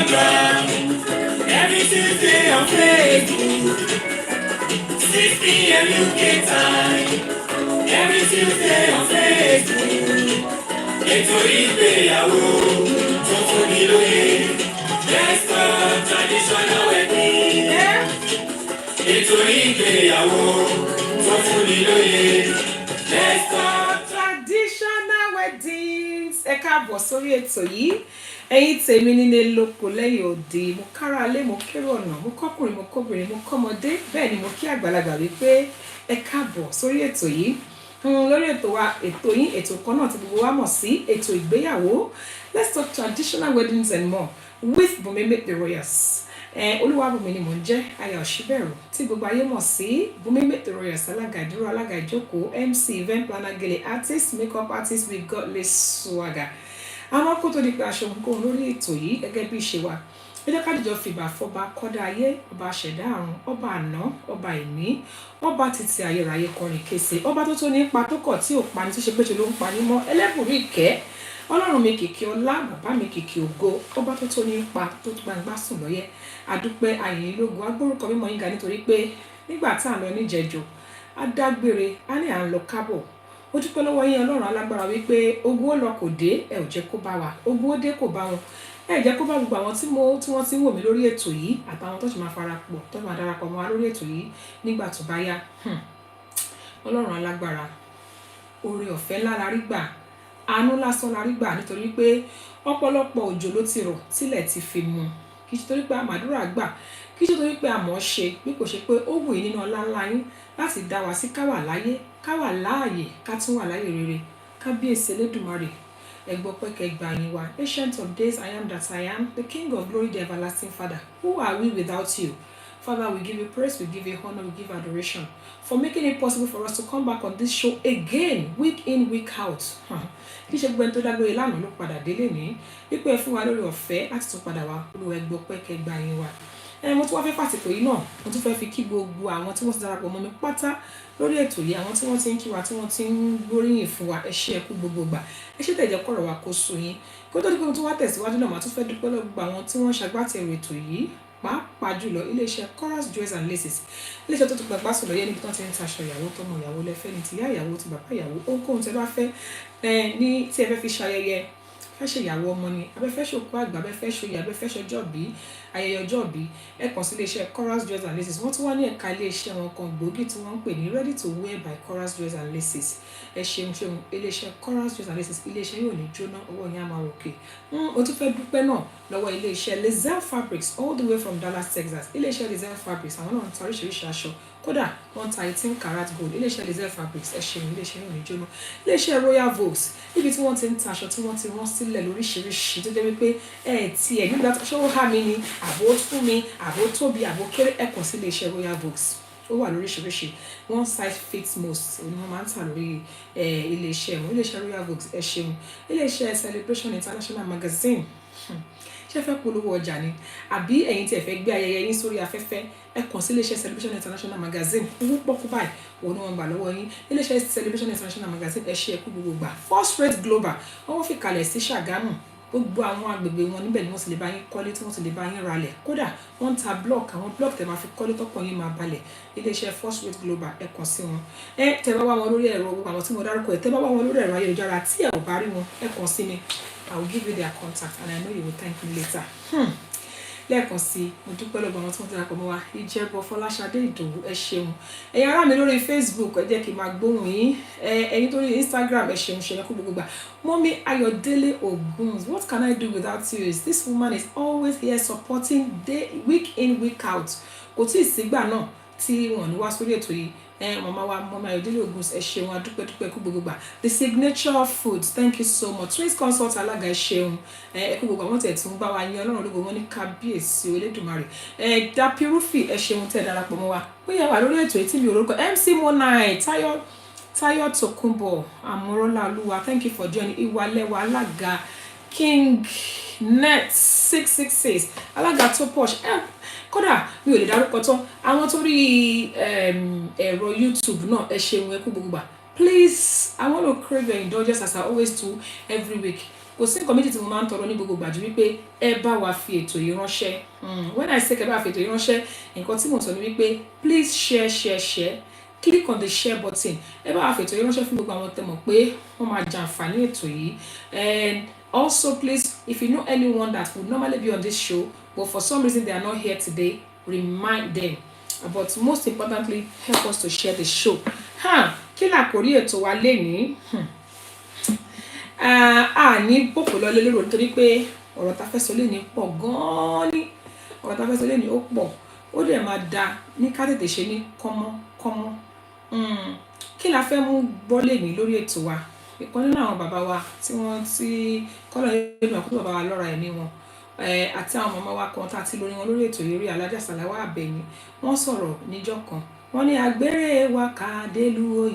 Instagram, every Tuesday on Facebook, 6 p.m. UK time, every Tuesday on Facebook. Eto Igbeyawo, tó fúnni lóye, let's talk traditional wedding. Eto Igbeyawo, tó fúnni lóye, let's talk traditional weddings. Ẹ káàbọ̀ sórí ètò yìí. Ẹ̀yin tèmi nílé lóko lẹ́yìn òde, mo kára lé, mo kéré ọ̀nà, mo kọ́kùnrin, mo kóbìnrin, mo kọ́mọdé, bẹ́ẹ̀ ni mo kí àgbàlagbà wípé ẹ káàbọ̀ sórí ètò yìí. Lórí ètò wa, ètò yín, ètò kan náà tí gbogbo wa mọ̀ sí ètò ìgbéyàwó. Let's talk traditional weddings and more with Bùnmi Meet the Royals. Olúwabùnmi ni mò ń jẹ́, aya Òṣìbẹ̀rù, tí gbogbo ayé mọ̀ sí Bùnmi Meet the Royals, alága ìdúró, alága ìjókòó, MC, event planner, gele artist, makeup artist with godly swagger. Àwọn kó tó di pé aṣọ nǹkan lórí ètò yìí gẹ́gẹ́ bí ìṣe wa. Ẹ jẹ́ ká dìjọ fìbà fọba kọ́dá ayé, ọba ṣẹ̀dá àrùn, ọba àná, ọba ìní, ọba títí ayérayé kọrin kése, ọba tó tó ní ipa tó kọ̀ tí ò pa ní tí ṣe pé ṣe ló ń pa ní mọ́, ẹlẹ́bùrú ìkẹ́, ọlọ́run mi kìkì ọlá, bàbá mi kìkì ògo, ọba tó tó ní ipa tó gbangba sùn lọ́yẹ́, adúpẹ́ ayìn lógo, agbórúkọ mímọ́ yín ga nítorí pé nígbà tá à ń lọ níjẹ̀jọ, adágbére, á ní à ń lọ kábọ̀. Ó dúpẹ́ lọ́wọ́ yín ọlọ́run alágbára wípé ogun ó lọ kò dé, ẹ ò jẹ́ kó bá wa, ogun ó dé kò bá wọn, ẹ jẹ́ kó bá gbogbo àwọn tí wọ́n ti ń wò mí lórí ètò yìí àtàwọn tó sì máa farapọ̀ tó máa darapọ̀ mọ́ wa lórí ètò yìí nígbà tó bá yá. Ọlọ́run alágbára, oore ọ̀fẹ́ ńlá la rí gbà, àánú lásán la rí gbà nítorí pé ọ̀pọ̀lọpọ̀ òjò ló ti rọ̀ tílẹ̀ ti fi mu, kì í ṣe torí pé àmàdúrà gbà, kì í ṣe torí pé àmọ́ ṣe, bí kò ṣe pé ó wù yín nínú ọlá ńlá yín láti dá wa sí káwà láyé, káwà láàyè, ká tún wà láyé rere, kábíyèsí Elédùmarè, ẹgbọ́ pẹ́kẹ́ gba yín wa. Ancient of days, I am that I am, the King of glory, the everlasting Father. Who are we without you? Father, we give you praise, we give you honor, we give adoration for making it possible for us to come back on this show again, week in, week out. Kí ṣe gbẹ́ni tó dágbére lánàá ló padà délé ní wípé ẹ fún wa lórí ọ̀fẹ́ láti tún padà wá olú ẹgbọ́ pẹ́kẹ́ gba yín wa. Mo tún wá fẹ́ fàsìkò yìí náà, mo tún fẹ́ fi kí gbogbo àwọn tí wọ́n ti darapọ̀ mọ́ mi pátá lórí ètò yìí, àwọn tí wọ́n ti ń kí wa, tí wọ́n ti ń gbóríyìn fún wa, ẹ ṣé ẹ kú gbogbo gbà, ẹ ṣé tẹ̀jẹ̀ kọ̀rọ̀ wa kó sú yín. Kó tó di pé mo tún wá tẹ̀síwájú náà, màá tún fẹ́ dúpẹ́ lọ́wọ́ gbogbo àwọn tí wọ́n ṣagbátẹrù ètò yìí, pàápàá jùlọ iléeṣẹ́ Chorus Jewels and Laces, iléeṣẹ́ tó tún gbàgbá sọ̀rọ̀ yẹn níbi tí wọ́n ti ń taṣọ ìyàwó, tọmọ ìyàwó lẹ́fẹ́ ní tìyá ìyàwó, ti bàbá ìyàwó, ohunkóhun tẹ́ bá fẹ́ ní tí ẹ fẹ́ fi ṣayẹyẹ, fẹ́ ṣe ìyàwó ọmọ ni, abẹ́fẹ́ ṣòkú àgbà, abẹ́fẹ́ ṣòyè, abẹ́fẹ́ ṣọjọ́bí, ayẹyẹ ọjọ́bí, ẹ kàn sí iléeṣẹ́ Chorus Jewels and Laces. Wọ́n tún wá ní ẹ̀ka iléeṣẹ́ wọn kan gbòógì tí wọ́n ń pè ní Ready to Wear by Chorus Jewels and Laces. Ẹ ṣeun iléeṣẹ́ Chorus Jewels and Laces, iléeṣẹ́ yóò ní jóná, owó yín á máa wòkè. O tún fẹ́ dúpẹ́ náà lọ́wọ́ iléeṣẹ́ Lazel Fabrics all the way from Dallas, Texas. Iléeṣẹ́ Lazel Fabrics àwọn náà ń ta oríṣiríṣi aṣọ, kódà wọ́n ta 18 karat gold. Iléeṣẹ́ Lazel Fabrics, ẹ ṣeun, iléeṣẹ́ yóò ní jóná. Iléeṣẹ́ Royal Vogues, níbi tí wọ́n ti ń ta aṣọ tí wọ́n ti rán sílẹ̀ lóríṣiríṣi tó jẹ́ wípé tiẹ̀ nígbà tó ṣọ́wọ́ há mi ni, àbò fún mi, àbò tóbi, àbò kéré, ẹ kàn sí iléeṣẹ́ Royal Vogues. Ó wà lóríṣiríṣi, one size fits most ni wọ́n máa ń tà lórí iléeṣẹ́ wọn. Iléeṣẹ́ Royal Vogues, ẹ ṣeun. Iléeṣẹ́ Celebration International Magazine, ṣé fẹ́ polówó ọjà ni àbí ẹ̀yin tí ẹ fẹ́ gbé ayẹyẹ yín sórí afẹ́fẹ́, ẹ kàn sí iléeṣẹ́ Celebration International Magazine. Owó pọ́kú báyìí òun ni wọ́n gbà lọ́wọ́ yín. Iléeṣẹ́ Celebration International Magazine, ẹ ṣé ẹ kú gbogbo gbà. First Rate Global, wọ́n fi kalẹ̀ sí Ṣàgámù, gbogbo àwọn agbègbè wọn níbẹ̀ ni wọ́n ti lè bá yín kọ́lé, tí wọ́n ti lè bá yín ralẹ̀, kódà wọ́n ta block, àwọn block tẹ́ máa fi kọ́lé tọ́pọ̀ yín máa balẹ̀. Iléeṣẹ́ First Rate Global, ẹ kàn sí wọn. Tẹ́ bá wá wọn lórí ẹ̀rọ, gbogbo àwọn tí mo dárúkọ ẹ̀, tẹ́ bá wá wọn lórí ẹ̀rọ ayélujára tí ẹ ò bá rí wọn, ẹ kàn sí mi. I will give you their contact and I know you will thank me later. Lẹ́ẹ̀kan sí, mo dúpẹ́ lọ́gbọ̀n àwọn tí wọ́n ti darapọ̀ mọ́ wa. Ìjẹ́bọ Fọláṣadé Ìdòwú, ẹ ṣeun. Ẹ̀yin ará mi lórí Facebook, ẹ jẹ́ kí n máa gbóhùn yín. Ẹ̀yin tó rí Instagram, ẹ ṣeun ṣe kú gbogbo gbà. Mọ́mí Ayọ̀délé Ògúns, what can I do without you? This woman is always here supporting day, week in, week out. Kò tí ì sígbà náà tí wọ́n ní wá sórí ètò yìí. Mama wa, Mọ́mí Ayọ̀délé Ògúns, ẹ ṣeun, adúpẹ́ kú gbogbo gbà. The Signature Foods, thank you so much. Twins Consult alága, ẹ ṣeun. Ẹ kú gbogbo àwọn tẹ̀ tún bá wa yan Ọlọ́run lógo, wọn ní kábíyèsí Elédùmarè. Dapirufi, ẹ ṣeun tẹ́ darapọ̀ mọ́ wa. Bóyá wà lórí ètò tí mi ò lórúkọ. MC Monai, Táyọ̀ Tòkunbọ̀, Àmúrọ́lá Olúwa, thank you for joining. Ìwàlẹ́wà alága, King Net 666, alága tó posh. Kódà mi ò lè dárúkọ tán àwọn tó rí ẹ̀rọ YouTube náà, ẹ ṣeun ẹ kú gbogbo gbà. Please, I want to crave your indulgence as I always do every week. kò sí nǹkan méjì tí mo máa ń tọrọ ní gbogbo ìgbà jù wípé ẹ bá wa fi ètò yìí ránṣẹ́. When I say ẹ bá wa fi ètò yìí ránṣẹ́, nǹkan tí mo sọ ni wípé please share. Click on the share button. Ẹ bá wa fi ètò yìí ránṣẹ́ fún gbogbo àwọn tẹ́ mọ̀ pé wọ́n máa jàǹfààní ètò yìí. And also please, if you know anyone that would normally be on this show but for some reason they are not here today, remind them. But most importantly, help us to share the show. Kí làkòrí ètò wa lénìí? Ní bòkò lọ lérò nítorí pé ọ̀rọ̀ tá fẹ́ sọ lénìí pọ̀ gan-an ni. Ọ̀rọ̀ tá fẹ́ sọ lénìí ó pọ̀. Ó dẹ̀ máa da ní ká tètè ṣe ní kọ́mọ́. Kí la fẹ́ mú gbọ́ lénìí lórí ètò wa? Ìkan nínú àwọn bàbá wa tí kọ́lọ̀ nínú àkókò bàbá wa lọ́ra ẹ̀mí wọn, àti àwọn màmá wa kan tá ti lórí wọn lórí ètò yìí rí, Alájà Sàláwà Àbẹ̀ní, wọ́n sọ̀rọ̀ níjọ́ kan. Wọ́n ní agbére wa ká délùú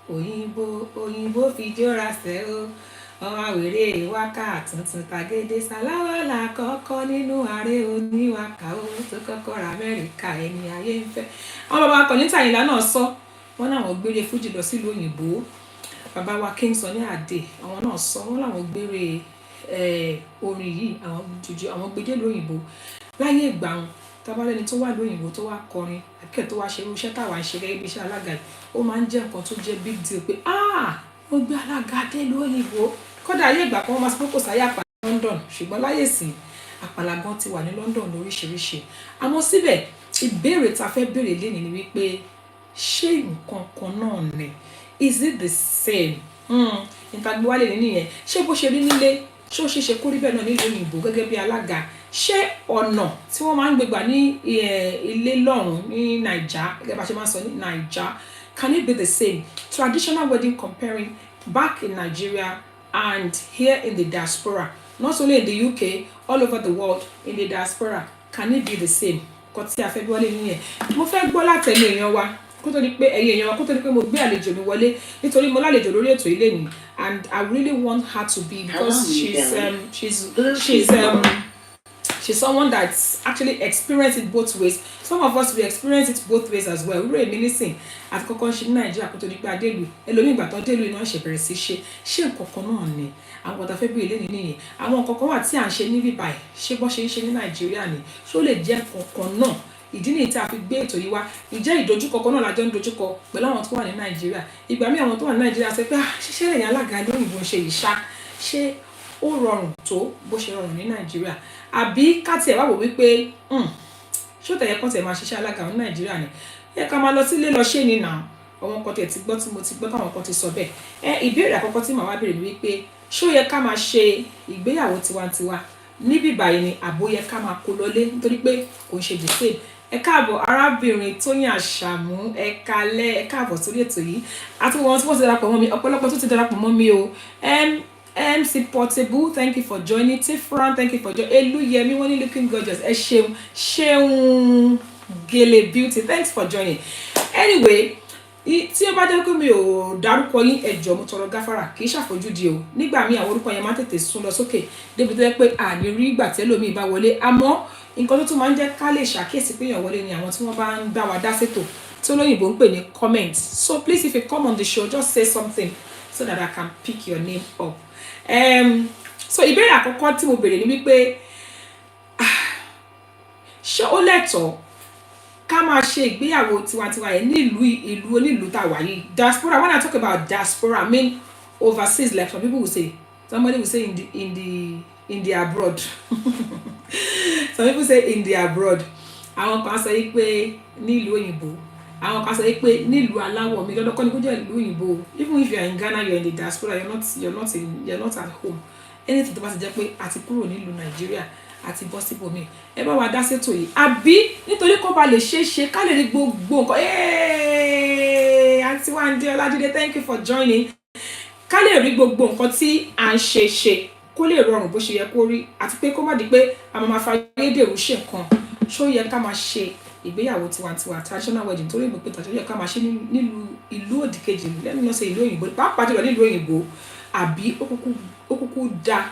òyìnbó fi jóra sẹ́ o. Àwèrè wákà tuntun tàgédé Sàláwà làkọ́kọ́ nínú ààrẹ oníwàkà ó tó kọ́kọ́ ra Amẹ́ríkà ẹni ayé ń fẹ́. Àwọn bàbá wa Kọ̀lí Àyìnlá náà sọ, wọ́n náà wọ́n gbére fújì lọ sílùú òyìnbó. Bàbá wa King Sunny Adé, àwọn náà sọ, wọ́n láwọn gbére orin yìí, àwọn gbé dé lóyìnbó. Láyé ìgbà wọn, tábàlẹ́ni tó wà lóyìnbó tó wá kọrin àbíkẹ́ tó wá ṣe irú iṣẹ́ táwa ń ṣe gẹ́gẹ́ bí iṣẹ́ alága yìí, ó máa ń jẹ́ nǹkan tó jẹ́ big deal pé ó gbé alága dé lóyìnbó. Kódà ayé ìgbà kan wọ́n máa sọ pé kò sáyé àpàlà ní London, ṣùgbọ́n láyé ìsìn àpàlà gan ti wà ní London lóríṣiríṣi. Àmọ́ síbẹ̀ ìbéèrè tá fẹ́ béèrè lénìí ni wípé ṣé nǹkan kan náà ni? Is it the same? Ìtàgbé wálé nìyẹn. Ṣé bó ṣe rí nílé, ṣé ó ṣeéṣe kó rí bẹ́ẹ̀ náà nílùú òyìnbó gẹ́gẹ́ bí alága? Ṣé ọ̀nà tí wọ́n máa ń gbégbà ní ilé lọ́run ní NAIJA, gẹ́gẹ́ bá ṣe máa ń sọ ní NAIJA, can it be the same? Traditional wedding comparing back in Nigeria and here in the diaspora, not only in the UK, all over the world in the diaspora, can it be the same? Kò tí a fẹ́ bí wọlé nìyẹn. Mo fẹ́ gbọ́ látẹnu èèyàn wa kó tó di pé mo gbé àlejò mi wọlé, nítorí mo lálejò lórí ètò ilé ni, and I really want her to be, because she's someone that's actually experienced it both ways. Some of us, we experience it both ways as well. We're reminiscing at kọ́kọ́ ṣe ní Nàìjíríà kó tó di pé adélu ẹlòmíì ìgbà tó délùú iná ṣe bẹ̀rẹ̀ sí ṣe nǹkan kan náà ni àwọn ọ̀tá fẹ́ bí ilé nìyẹn. Àwọn nǹkan kan wà tí à ń ṣe níbí báyìí, ṣé bọ́ ṣe ń ṣe ní Nàìjíríà ni, ṣó lè jẹ́ kankan náà? Ìdí nìyí tí a fi gbé ètò yìí wá. Ìjẹ́ ìdojúkọ kan náà lájọ ń dojúkọ pẹ̀lú àwọn tó wà ní Nàìjíríà. Ìgbà míì àwọn tó wà ní Nàìjíríà sọ pé ṣíṣe ẹ̀yìn alága ní òyìnbó ń ṣe ìṣá, ṣé ó rọrùn tó bó ṣe rọrùn ní Nàìjíríà? Àbí ká tiẹ̀ wá wò wípé ṣé ó tẹ̀yẹ kán tiẹ̀ máa ṣiṣẹ́ alága ní Nàìjíríà ni? Yẹ ká máa lọ sílé lọ ṣé ni nà. Àwọn kan tiẹ̀ ti gbọ́ tí mo ti gbọ́ káwọn kan ti sọ bẹ́ẹ̀. Ìbéèrè àkọ́kọ́ tí màá wá béèrè ni wípé ṣó yẹ ká máa ṣe ìgbéyàwó tiwantiwa níbí báyìí ni àbó yẹ ká máa kó lọlé nítorí pé kò ń ṣe the same? Ẹ káàbọ̀ arábìnrin Tóyìn Àṣàmú, ẹ káalẹ́, ẹ káàbọ̀ sórí ètò yìí. Àti wọn tí wọ́n ti darapọ̀ mọ́ mi, ọ̀pọ̀lọpọ̀ tó ti darapọ̀ mọ́ mi o. MC Portable, thank you for joining. Tifran, thank you for joining. Eluyemi, wọ́n ní looking gorgeous. Ẹ ṣeun Gele Beauty, thanks for joining. Anyway, tí ó bá jẹ́ pé mi ò dárúkọ yín, ẹ jọ̀ọ́ mo tọrọ gáfárà, kì í ṣàfojúdi o. Nígbà míì àwọn orúkọ yẹn máa ń tètè sún lọ sókè débi tó jẹ́ pé àní rí ìgbà tí ẹlòmíì bá wọlé. Àmọ́ nǹkan tó tún máa ń jẹ́ ká lè ṣàkíyèsí pé èèyàn wọlé ni àwọn tí wọ́n bá ń bá wa dá sétò tí olóyìnbó ń pè ní comment. So please, if you come on the show, just say something so that I can pick your name up. So ìbéèrè àkọ́kọ́ tí mo béèrè ni wípé ṣé ó lẹ́tọ̀ọ́ ká máa ṣe ìgbéyàwó tiwantiwa yẹn ní ìlú onílùú tá wà yìí? Diaspora, when I talk about diaspora, I mean overseas, like some people will say, somebody will say in the abroad. Some people say in the abroad. Àwọn kan sọ pé ní ìlú òyìnbó, àwọn kan sọ pé nílùú aláwọ̀ mi lọ́dọ̀ kọ́ ni kó jẹ́ ìlú òyìnbó. Even if you are in Ghana, you are in the diaspora, you're not at home. Anything tó bá ti jẹ́ pé àti kúrò nílùú Nàìjíríà àti bọ́ síbòmí, ẹ bá wa dá sétò yìí. Àbí nítorí kó ba lè ṣe ká lè rí gbogbo nǹkan. Àǹtí Wándé Ọládídé, thank you for joining. Ká lè rí gbogbo nǹkan tí à ń ṣe kó lè rọrùn bó ṣe yẹ kó rí, àti pé kó má di pé a máa fa ayédèrú ṣe nǹkan. Ṣó yẹ ká máa ṣe ìgbéyàwó tiwantiwa, traditional wedding, torí mo pé tàbí yẹ ká máa ṣe nílùú ìlú òdìkejì, lẹ́nu náà ṣe ìlú òyìnbó, pàápàá jùlọ nílùú òyìnbó? Àbí ó kúkú dá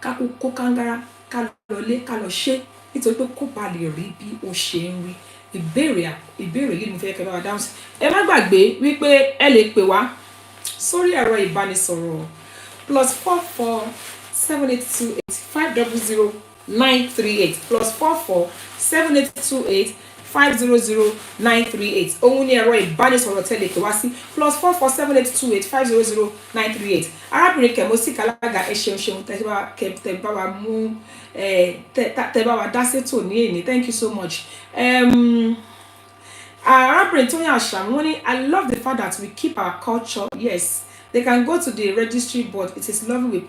ká kó kángára ká lọlé ká lọ ṣe nítorí pé kó ba lè rí bí ó ṣe ń rí? Ìbéèrè yìí ni mo fẹ́ kẹ́ bá wa dáhùn sí. Ẹ má gbàgbé wípé ẹ lè pè wá sórí ẹ̀rọ ìbánisọ̀rọ̀ +447828500938 +447828500938 òun ni ẹ̀rọ ìbánisọ̀rọ̀ tẹ́lẹ̀ pé wá sí +447828500938 arábìnrin kẹmọsí kàlágà ẹ ṣeun tẹ́ bá wa mú tẹ́ bá wa dá sétò ní èní, thank you so much. Arábìnrin tó yàn àṣà wọ́n ní I love the fact that we keep our culture. Yes, they can go to the registry, but it is lovely we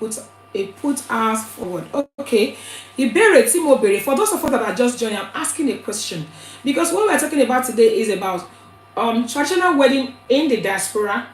put ours forward. Okay, ìbéèrè tí mo béèrè, for those of us that are just joining, I'm asking a question because what we're talking about today is about traditional wedding in the diaspora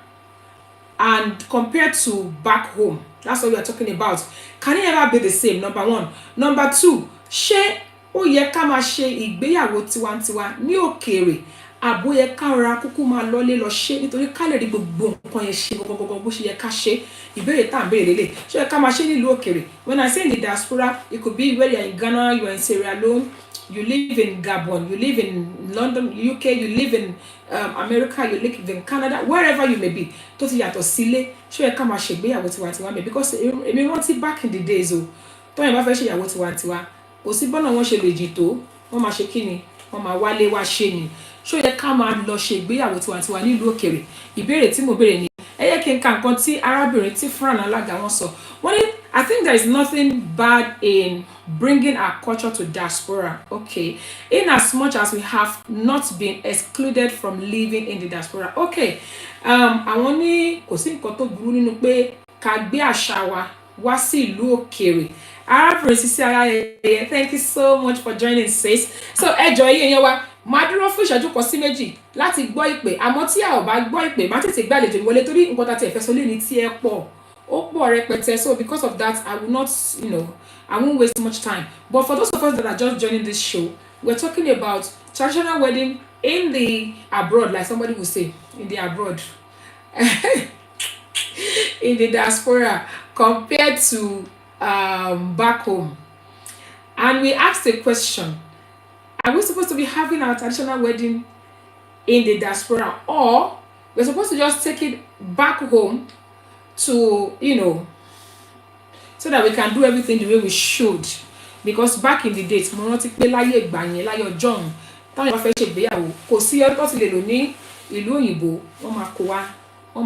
and compared to back home. That's what we are talking about. Can it ever be the same? Number one. Number two, ṣé ó yẹ ká máa ṣe ìgbéyàwó tiwantiwa ní òkèèrè àbó yẹ ká ra kúkú máa lọlé lọ ṣe nítorí ká lè rí gbogbo nǹkan yẹn ṣe gbogbo bó ṣe yẹ ká ṣe? Ìbéèrè tá à ń béèrè lélẹ̀, ṣé ó yẹ ká máa ṣe nílùú òkèèrè? When I say in the diaspora, it could be where you are in Ghana, you are in Sierra Leone, you live in Gabon, you live in London, UK, you live in America, you live in Canada, wherever you may be. Tó ti yàtọ̀ sílé, ṣé ó yẹ ká máa ṣe ìgbéyàwó tiwantiwa mẹ́? Because èmi rántí back in the days o, tóyìn bá fẹ́ ṣe ìyàwó tiwantiwa, kò sí bọ́nà wọn ṣe lè jì tó, wọ́n máa ṣe kí ni? Wọ́n máa wálé wá ṣe ni. Ṣó yẹ ká máa lọ ṣe ìgbéyàwó tiwantiwa nílùú òkèèrè? Ìbéèrè tí mo béèrè ni ẹ yẹ kí n ka nǹkan tí arábìnrin tí Fran alága wọn sọ. Wọ́n ní I think there is nothing bad in bringing our culture to diaspora, okay, in as much as we have not been excluded from living in the diaspora. Okay, àwọn ní kò sí nǹkan tó burú nínú pé ká gbé àṣà wa wá sí ìlú òkèèrè. Arábìnrin Sisi Aláyẹyẹ, thank you so much for joining sis. So ẹ jọ̀ọ́ yín wa máa dúró fún ìṣẹ́jú kan sí méjì láti gbọ́ ìpè, àmọ́ tí a ò bá gbọ́ ìpè má tètè gbàlejò wọlé torí nǹkan tá ti ẹ̀fẹ́ sọ lé ní tí ẹ pọ̀ ó pọ̀ rẹpẹtẹ. So because of that I will not, I won't waste much time. But for those of us that are just joining this show, we're talking about traditional wedding in the abroad, like somebody would say, in the abroad, in the diaspora compared to back home. And we asked a question: are we supposed to be having our traditional wedding in the diaspora, or we're supposed to just take it back home to, so that we can do everything the way we should? Because back in the days, mo rántí pé láyé ìgbà yẹn, láyé ọjọ́ ọ̀hún, táwọn èèyàn fẹ́ ṣe ìgbéyàwó, kò sí ọjọ́ tí lè lò ní ìlú òyìnbó, wọ́n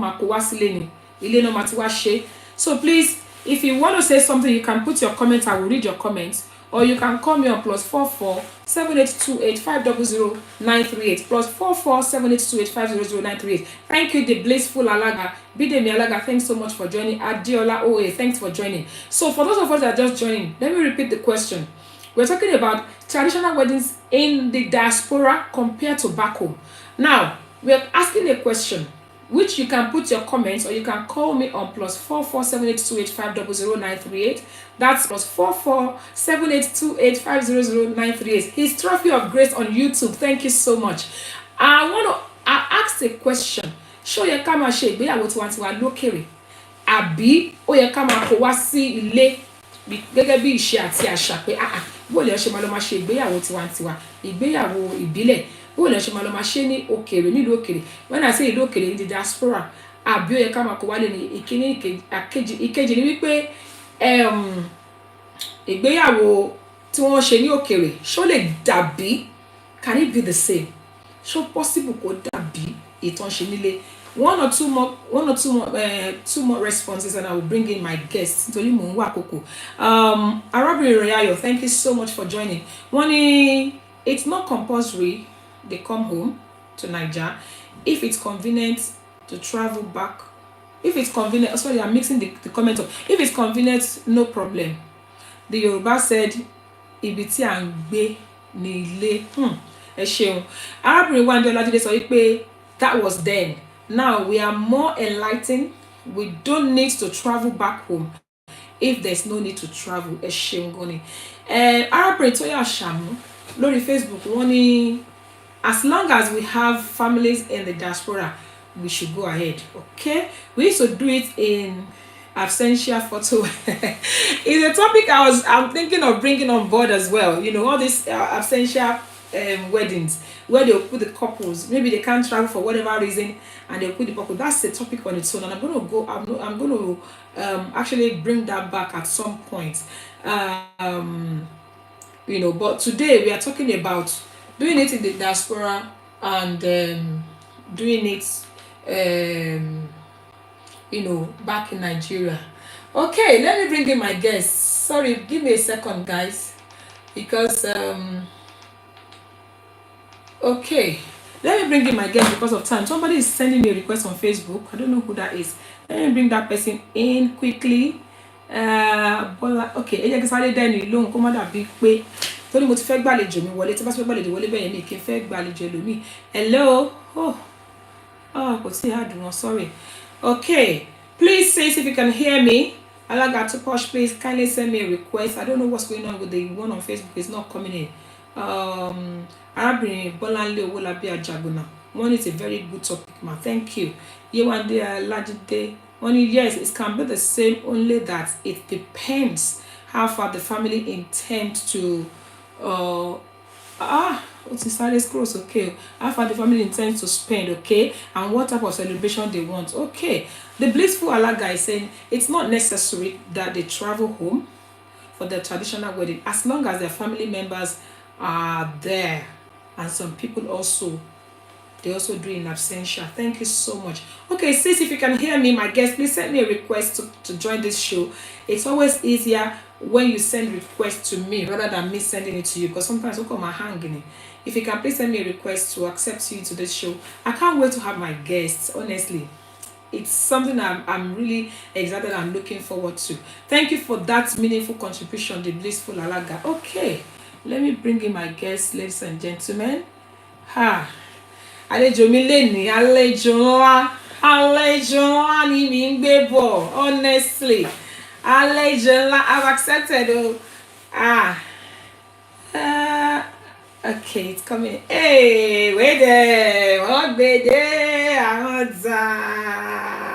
máa kó wá sílé ni, ilé náà máa ti wá ṣe. So please, if you want to say something, you can put your comments. I will read your comments. Or you can call me on +447828500938 +447828500938. Thank you, the blissful Alaga, Bidemi Alaga. Thanks so much for joining. Adiola OA, thanks for joining. So for those of us that are just joining, let me repeat the question. We're talking about traditional weddings in the diaspora compared to back home. Now we're asking a question, which you can put your comments, or you can call me on +447828500938. That's +447828500938. His Trophy of Grace on YouTube. Thank you so much. I asked a question. Ṣó yẹ ká máa ṣe ìgbéyàwó tiwantiwa lókèrè? Àbí ó yẹ ká máa kó wá sí ilé gẹ́gẹ́ bí ìṣe àti àṣà pé bó lè ṣe máa lọ máa ṣe ìgbéyàwó tiwantiwa, ìgbéyàwó ìbílẹ̀, bó lè ṣe máa lọ máa ṣe ní òkèèrè, nílùú òkèèrè? When I say ìlú òkèèrè, in the diaspora, àbí ó yẹ ká máa kó wálé ní ìkíní ìkejì ni wípé ìgbéyàwó tí wọ́n ṣe ní òkèèrè ṣó lè dàbí, can it be the same? Ṣó possible kó dàbí ìtàn ṣe nílé? One or two more responses, and I will bring in my guests. Nítorí mò ń wá àkókò. Arábìnrin Royayo, thank you so much for joining. Wọ́n ní it's not compulsory they come home to NAIJA if it's convenient to travel back. If it's convenient, sorry, I'm mixing the comment up. If it's convenient, no problem. The Yoruba said, ibi tí à ń gbé ní ilé. Ẹ ṣeun. Arábìnrin Wande Ọlájídé sọ wípé that was then. Now we are more enlightened. We don't need to travel back home if there's no need to travel. Ẹ ṣeun gan ni. Arábìnrin Tóyà Ṣàmú lórí Facebook wọ́n ní as long as we have families in the diaspora, we should go ahead. Okay, we used to do it in absentia photo. It's a topic I'm thinking of bringing on board as well. All this absentia weddings where they'll put the couples, maybe they can't travel for whatever reason, and they'll put the couple. That's a topic on its own, and I'm going to actually bring that back at some point. um but today we are talking about doing it in the diaspora, and doing it um back in Nigeria. Okay, let me bring in my guests. Sorry, give me a second, guys, because okay, let me bring in my guest because of time. Somebody is sending me a request on Facebook. I don't know who that is. Let me bring that person in quickly. Bọ́lá, okay, ẹ jẹ́ kí n sáré dẹ́nu lóhùn kó má dàbí pé torí mo ti fẹ́ gbàlejò mi wọlé, tí bá ti fẹ́ gbàlejò wọlé bẹ́ẹ̀ mi kì í fẹ́ gbàlejò ẹlòmíì. Hello. Kò tí àdùn wọn, sorry. Okay, please say if you can hear me. Alaga to Posh, please kindly send me a request. I don't know what's going on with the one on Facebook. It's not coming in. Arábìnrin Bọ́láńlé Owólabí Ajagunna. One is a very good topic, ma. Thank you. Yewande Alajide. One, yes, it can be the same, only that it depends how far the family intend to what's inside this cross, okay? How far the family intends to spend, okay? And what type of celebration they want. Okay. The blissful Alaga is saying it's not necessary that they travel home for the traditional wedding, as long as their family members are there. And some people also, they also do in absentia. Thank you so much. Okay, sis, if you can hear me, my guest, please send me a request to join this show. It's always easier when you send requests to me rather than me sending it to you, because sometimes I come hanging. If you can please send me a request to accept you to this show. I can't wait to have my guests, honestly. It's something I'm really excited and looking forward to. Thank you for that meaningful contribution, the blissful Alaga. Okay, let me bring in my guests, ladies and gentlemen. Àlejò mi lénìí, àlejò ńlá ni mi ń gbé bọ̀, honestly. Àlejò ńlá, I've accepted. Okay, it's coming. Hey, wait there. Wọ́n gbé dé àwọn ọ̀tá.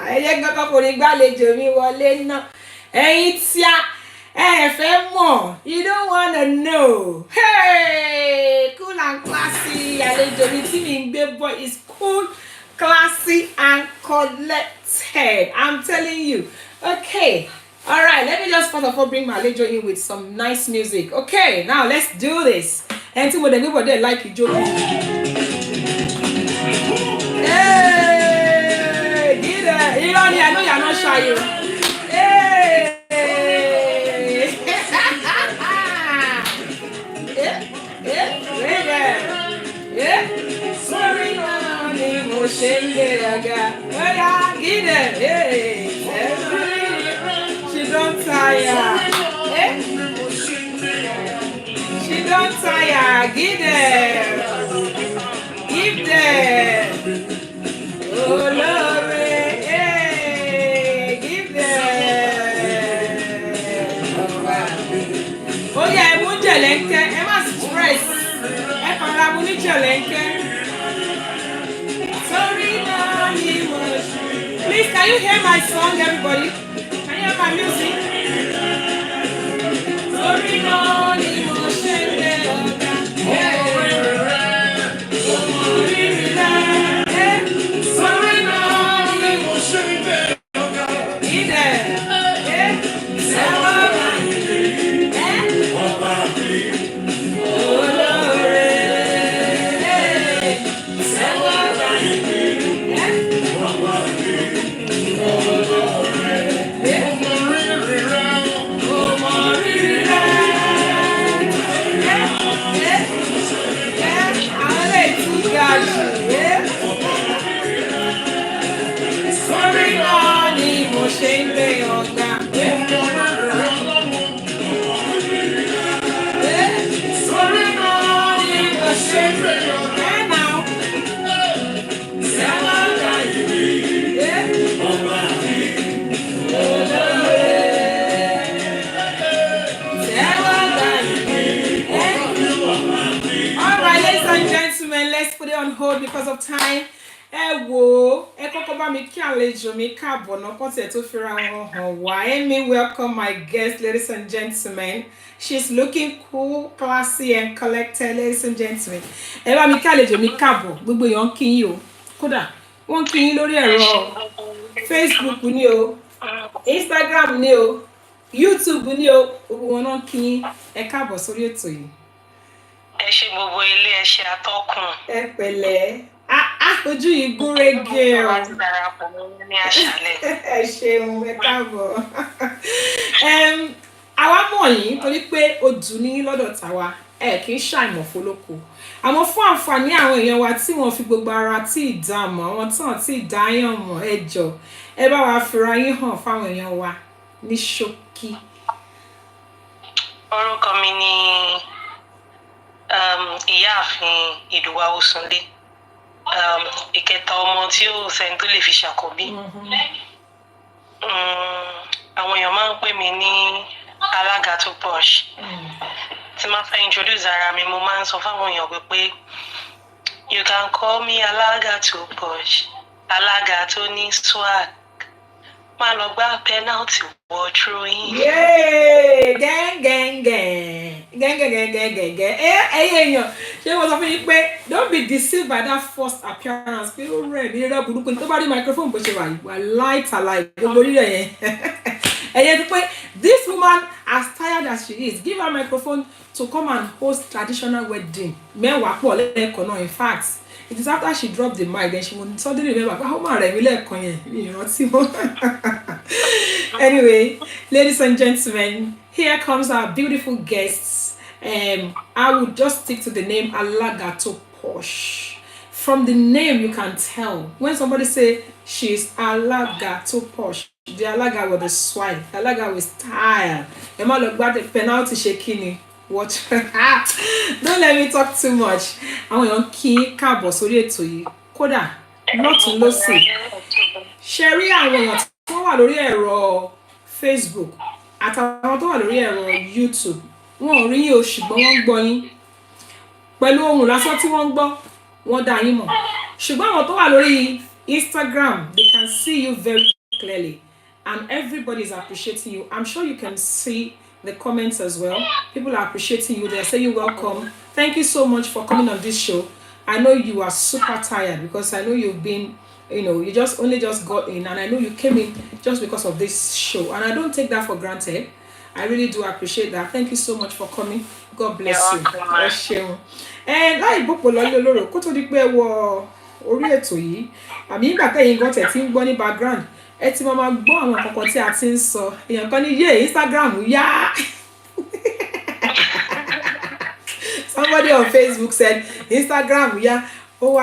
Ẹ jẹ́ kọ́kọ́ forí gbàlejò mi wọlé náà. Ẹ̀yin tí ẹ fẹ́ mọ̀, you don't wanna know. Hey, cool and classy. Àlejò mi tí mi ń gbé bọ̀ is cool, classy and collected. I'm telling you. Okay. All right, let me just first of all bring my àlejò in with some nice music. Okay, now let's do this. And tí mo dẹ̀ gbé bọ̀ dẹ̀ like ìjókòó. Hey, get it. Irọ́ ni, I know you're not shy. Hey. Sorry, money, mo ṣe ń lé ọ̀gá. Oya, get it. Hey. She don't tire. She don't tire. Give them. Give them. Oh, love it. Hey, give them. Oh, yeah, I'm going to jẹ̀lẹ́ńkẹ́. Ẹ má stress. Ẹ kàn ra mo ní jẹ̀lẹ́ńkẹ́. Sorry, no, you must. Please, can you hear my song, everybody? Can you hear my music? Sorry, no, you must. On hold because of time. ẹ wò ẹ kọ́kọ́ bá mi kí àlejò mi káàbọ̀ náà kọ́ tiẹ̀ tó fira wọn hàn wá. Let me welcome my guest, ladies and gentlemen. She's looking cool, classy and collected, ladies and gentlemen. Ẹ bá mi kí àlejò mi káàbọ̀, gbogbo èèyàn kí yín o. Kódà wọ́n kí yín lórí ẹ̀rọ Facebook ni o, Instagram ni o, YouTube ni o, gbogbo wọn náà kí yín. Ẹ káàbọ̀ sórí ètò yìí. Ẹ ṣé gbogbo ilé, ẹ ṣé atọ́kùn. Ẹ pẹ̀lẹ́. Ojú yìí gúnrégé o. Ẹ ṣeun, ẹ káàbọ̀. Àwa mọ̀ yín torí pé odù ní lọ́dọ̀ tàwa ẹ kì í ṣàìmọ̀ fólókò. Àmọ́ fún àǹfààní àwọn èèyàn wa tí wọ́n fi gbogbo ara tí ì dá mọ̀, àwọn tán tí ì dá yàn mọ̀, ẹ jọ̀ọ́ ẹ bá wa fira yín hàn fáwọn èèyàn wa ní ṣókí. Orúkọ mi ni Ìyáàfin Ìdùwà Òsùnlé. Ìkẹta ọmọ tí ó sẹ́ni tó lè fi ṣàkọ́bí. Àwọn èèyàn máa ń pè mí ní alága tó posh. Tí máa fẹ́ introduce ara mi, mo máa ń sọ fáwọn èèyàn pé you can call me alága tó posh, alága tó ní swag. Máa lọ gbá penalty wọ throwing. Yay! Gẹ́ngẹ́ngẹ́. Gẹ́ngẹ́ngẹ́ngẹ́ngẹ́. Èèyàn ṣé wọ́n sọ fún yín pé don't be deceived by that first appearance pé ó rẹ̀ ní rẹ̀ burúkú ní tó bá rí microphone bó ṣe wà yìí wà light alive gbogbo orí rẹ̀ yẹn. Ẹ̀yẹ́ ti pé this woman as tired as she is give her microphone to come and host traditional wedding. Mẹ́wàá pọ̀ lẹ́ẹ̀kan náà in fact it is after she dropped the mic then she would suddenly remember how máa rẹ̀ mí lẹ́ẹ̀kan yẹn ní ìrántí mọ́. Anyway, ladies and gentlemen, here comes our beautiful guests. I would just stick to the name Alaga to Posh. From the name you can tell when somebody say she's Alaga to Posh, the Alaga with the swag, the Alaga with style. Emma look back the penalty shaking. What? Don't let me talk too much. Àwọn èèyàn kí káàbọ̀ sórí ètò yìí. Kódà lọ́tún lósì. Ṣé rí àwọn èèyàn tí wọ́n wà lórí ẹ̀rọ Facebook àtàwọn tó wà lórí ẹ̀rọ YouTube wọn ò rí yín o ṣùgbọ́n wọ́n ń gbọ́ yín. Pẹ̀lú ohùn lásán tí wọ́n ń gbọ́, wọ́n dá yín mọ̀. Ṣùgbọ́n àwọn tó wà lórí Instagram, they can see you very clearly and everybody is appreciating you. I'm sure you can see the comments as well. People are appreciating you. They're saying welcome. Thank you so much for coming on this show. I know you are super tired because I know you've been, you just got in and I know you came in just because of this show. And I don't take that for granted. I really do appreciate that. Thank you so much for coming. God bless you. And láì bọ́pọ̀ lọ́lé olóró kó tó di pé wọ orí ètò yìí. Àmì ìgbà tẹ̀yìn gan tẹ̀ tí ń gbọ́ ní background. Ẹ ti máa gbọ́ àwọn kankan tí a ti ń sọ. Èèyàn kan ní yé Instagram yá. Somebody on Facebook said Instagram yá. Ó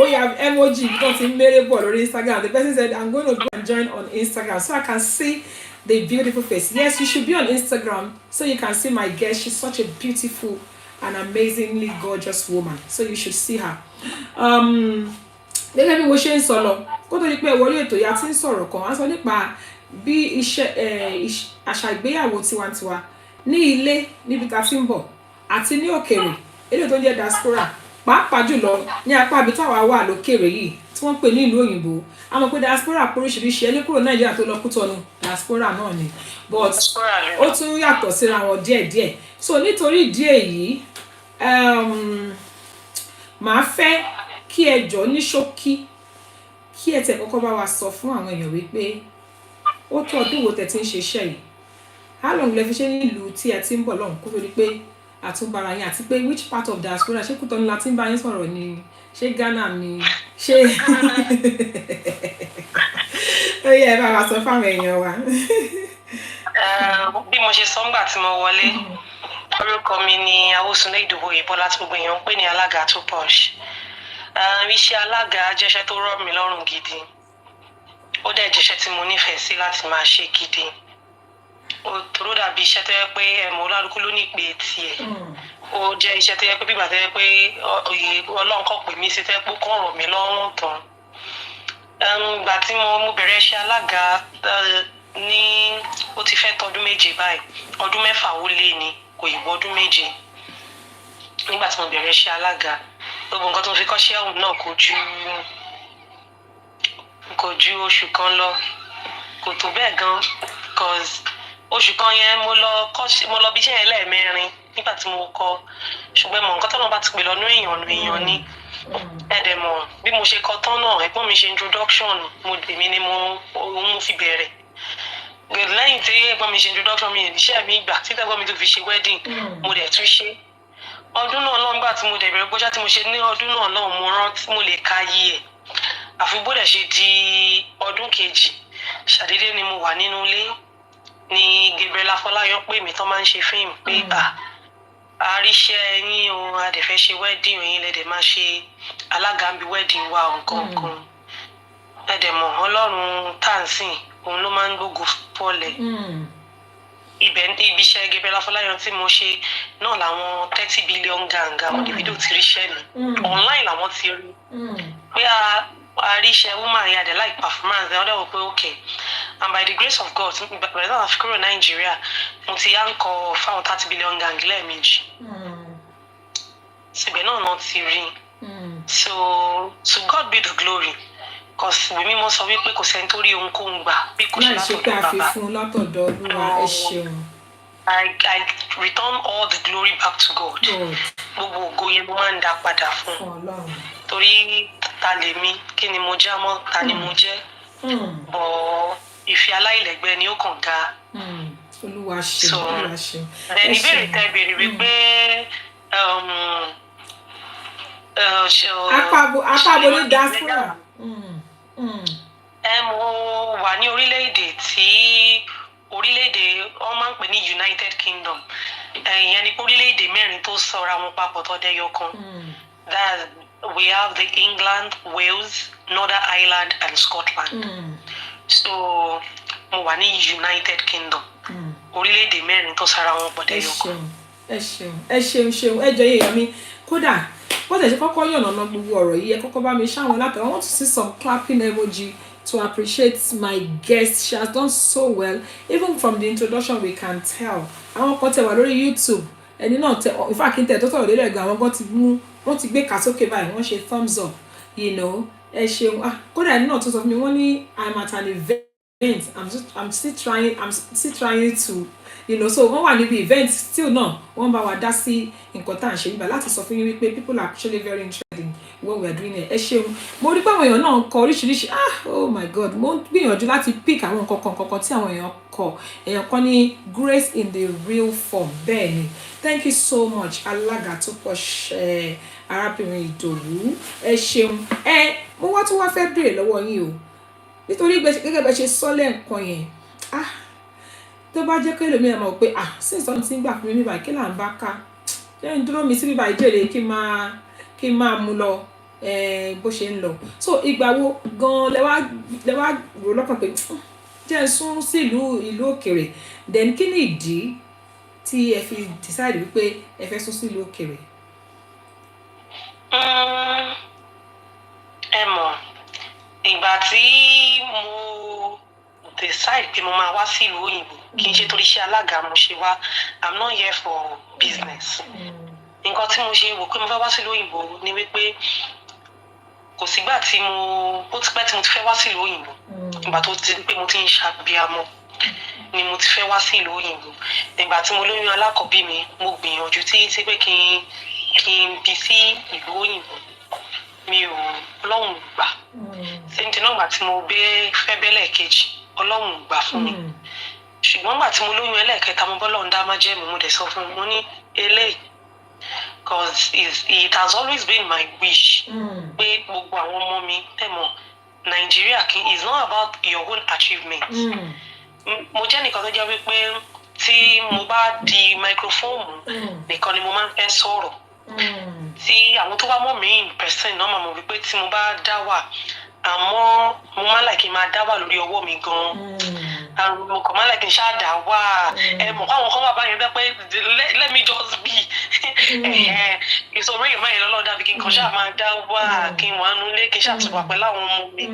ya emoji tó ti ń mérè bọ̀ lórí Instagram. The person said I'm going to go and join on Instagram so I can see the beautiful face. Yes, you should be on Instagram so you can see my guest. She's such a beautiful and amazingly gorgeous woman. So you should see her. Gẹ́gẹ́ bí mo ṣe ń sọ lọ kó tó di pé wọlé ètò yà tí ń sọ̀rọ̀ kan á sọ nípa bí àṣà ìgbéyàwó tiwantiwa ní ilé níbi tá ti ń bọ̀ àti ní òkèèrè èdè tó ń jẹ́ diaspora pàápàá jùlọ ní apá ibi táwa wà lókèèrè yìí tí wọ́n pè ní ìlú òyìnbó a mọ̀ pé diaspora oríṣiríṣi ẹni kúrò Nàìjíríà tó lọ Kútọ̀nù diaspora náà ni but ó tún yàtọ̀ síra wọn díẹ̀díẹ̀ so nítorí ìdí èyí màá fẹ́ kí ẹ jọ̀ọ́ ní ṣókí kí ẹ tẹ̀ kọ́kọ́ bá wa sọ fún àwọn èèyàn wípé ó tó ọdún wo tẹ̀ tí ń ṣe iṣẹ́ yìí how long lẹ fi ṣe nílùú tí ẹ ti ń bọ̀ lọ́hùn kó tó di pé àtúnbára yín àti pé which part of diaspora ṣé Kútọ̀nù la ti ń bá yín sọ̀rọ̀ ni ṣé Ghana ni ṣé ó yẹ ẹ bá wa sọ fáwọn èèyàn wa. Bí mo ṣe sọ ńgbà tí mo wọlé orúkọ mi ni Awósùnlé Ìdòwò Ìbọ́lá tí gbogbo èèyàn ń pè ní alága tó posh. Iṣẹ́ alága jẹ́ṣẹ́ tó rọ̀ mí lọ́rùn gidi ó dẹ̀ jẹ́ṣẹ́ tí mo nífẹ̀ẹ́ sí láti máa ṣe gidi ó tó dàbí iṣẹ́ tó yẹ pé ẹ̀mọ́ olálùkù ló ní ìpè tiẹ̀ ó jẹ́ iṣẹ́ tó yẹ pé bíbà tó yẹ pé Ọlọ́run kàn pè mí sí tó yẹ pé kàn rọ̀ mí lọ́rùn tán. Ìgbà tí mo bẹ̀rẹ̀ iṣẹ́ alága ní ó ti fẹ́ tọdún méje báyìí ọdún mẹ́fà ó lé ní kò ì wọ ọdún méje nígbà tí mo bẹ̀rẹ̀ iṣẹ́ alága gbogbo nǹkan tó fi kọ́ṣẹ́ ọ̀hún náà kò ju kò ju oṣù kan lọ kò tó bẹ́ẹ̀ gan cause oṣù kan yẹn mo lọ bí iṣẹ́ yẹn lẹ́ẹ̀mẹrin nígbà tí mo kọ́ ṣùgbọ́n mọ̀ nǹkan tó lọ́n bá ti pè lọ́nú èèyàn ni ẹ̀dẹ̀ mọ̀ bí mo ṣe kọ́ tán náà ẹ̀gbọ́n mi ṣe introduction èmi ni mo fi bẹ̀rẹ̀ lẹ́yìn tí ẹ̀gbọ́n mi ṣe introduction mi iṣẹ́ mi gbà tí ẹ̀gbọ́n mi tó fi ṣe wedding mo dẹ̀ tún ṣe ọdún náà lọ́n gbà tí mo dẹ̀ bẹ̀rẹ̀ gbọ́jà tí mo ṣe ní ọdún náà lọ́n mo rántí mo lè ka yí ẹ̀ àfi bó dẹ̀ ṣe di ọdún kejì ṣàdédé ni mo wà nínú ilé ni Gabriel Afọláyan pè mí tán máa ń ṣe fíìmù pé àríṣẹ́ yín o a dẹ̀ fẹ́ ṣe wedding yín lẹ́dẹ̀ máa ṣe alága ń bi wedding wa nǹkan ẹ̀dẹ̀ mọ̀ Ọlọ́run tàǹsìn òun ló máa ń gbógun fọ́lẹ̀ ibi iṣẹ́ Gabriel Afọláyan tí mo ṣe náà làwọn 30 billion gang àwọn Davido ti ríṣẹ́ mi online làwọn ti rí pé àríṣẹ́ woman yẹn àdẹ̀ like performance ẹ̀ ọ́dẹ̀ wò pé okay and by the grace of God by the time I kúrò Nàìjíríà mo ti yá ń kọ fáwọn 30 billion gang lẹ́ẹ̀mejì síbẹ̀ náà ti rí so to God be the glory cause ìwé mímọ́ sọ wípé kò sẹ́ni tó rí ohunkóhun gbà bí kò ṣe látọ̀dọ̀ Olúwa ẹ ṣeun. I return all the glory back to God. Gbogbo ògo yẹn mo máa ń dá padà fún torí ta lèmi kí ni mo já mọ́ ta ni mo jẹ́ bọ̀ ìfẹ́ aláìlẹ́gbẹ́ ni ó kàn ga. Olúwa ṣeun Olúwa ṣeun. ẹni béèrè tẹ béèrè wípé apábo ní diaspora. Mo wà ní orílẹ̀-èdè wọ́n máa ń pè ní United Kingdom ìyẹn ni orílẹ̀-èdè mẹ́rin tó sọra wọn papọ̀ tó dẹyọ kan we have the England, Wales, Northern Ireland and Scotland so mo wà ní United Kingdom orílẹ̀-èdè mẹ́rin tó sọra wọn pọ̀ dẹyọ kan. ẹ ṣeun ẹ jọ yẹ̀yàn mi kódà wọ́n tẹ̀ ṣe kọ́kọ́ yànnàná gbogbo ọ̀rọ̀ yìí ẹ kọ́kọ́ bá mi ṣáwọn látọ̀ I want to see some clapping emoji to appreciate my guest. She has done so well. Even from the introduction, we can tell. Àwọn kan tẹ̀ wá lórí YouTube. Ẹni náà tẹ̀ in fact kí n tẹ̀ tó sọ̀rọ̀ lélẹ̀ gan àwọn kan wọ́n ti gbé kàsókè báyìí wọ́n ṣe thumbs up. You know, ẹ ṣeun. Kódà ẹni náà tó sọ fún mi wọ́n ní I'm at an event. I'm still trying to so wọ́n wà níbi event still náà wọ́n bá wa dá sí nǹkan tá à ń ṣe nígbà láti sọ fún yín wípé people are actually very interested in what we are doing here. Ẹ ṣeun mo rí pé àwọn èèyàn náà ń kọ oríṣiríṣi oh my god mo ń gbìyànjú láti pick àwọn nǹkan kan tí àwọn èèyàn kọ èèyàn kan ní grace in the real form bẹ́ẹ̀ ni thank you so much alága tó pọ̀ arábìnrin Ìdòwú ẹ ṣeun mo wá tún wá fẹ́ béèrè lọ́wọ́ yín o nítorí gẹ́gẹ́ bẹ́ẹ̀ ṣe sọ lẹ́ẹ̀kan yẹn tó bá jẹ́ pé lómi ẹ̀ mọ̀ pé sí ìsọ̀nù tí ń gbà fún mi bíbá kí là ń bá ká ṣé ń dúró mi sí bíbá ìjèrè kí n máa mú lọ bó ṣe ń lọ so ìgbà wo gan lẹ wá rò lọ́kàn pé jẹ́ ń sún sí ìlú òkèrè then kí ni ìdí tí ẹ fi decide wípé ẹ fẹ́ sún sí ìlú òkèrè. ẹ mọ̀ ìgbà tí mo decide pé mo máa wá sí ìlú òyìnbó kì í ṣe torí iṣẹ́ alága mo ṣe wá I'm not here for business. Nǹkan tí mo ṣe wò pé mo fẹ́ wá sí ìlú òyìnbó ni wípé kò sígbà tí ó ti pẹ́ tí mo ti fẹ́ wá sí ìlú òyìnbó ìgbà tó ti pé mo ti ń ṣàbíamọ ni mo ti fẹ́ wá sí ìlú òyìnbó ìgbà tí mo lóyún alákọ̀ọ́bí mi mo gbìyànjú tí pé kí n bí sí ìlú òyìnbó mi ò Ọlọ́run gbà sẹ́ńtì náà gbà tí mo fẹ́ bẹ́lẹ̀ kejì Ọlọ́run gbà fún mi ṣùgbọ́n gbà tí mo lóyún ẹlẹ́ẹ̀kẹta mo bọ́lọ̀ ń dá májẹ̀mú mo dẹ̀ sọ fún mi mo ní eléyìí because it has always been my wish pé gbogbo àwọn ọmọ mi mọ̀ Nàìjíríà is not about your own achievement mo jẹ́ nìkan tó jẹ́ wípé tí mo bá di microphone nìkan ni mo máa ń fẹ́ sọ̀rọ̀ tí àwọn tó bá mọ̀ mí in person náà mọ̀ wípé tí mo bá dá wà àmọ́ mo máa ń like máa dá wà lórí ọwọ́ mi gan-an mo kàn máa ń like ṣáà dá wà mọ̀ káwọn kan wà báyìí pé let me just be ìṣòro ìmọ̀ yẹn lọ́lọ́ dàbí kí n kàn ṣáà máa dá wà kí n wà nulẹ̀ kí n ṣàtúwà pẹ̀lú àwọn ọmọ mi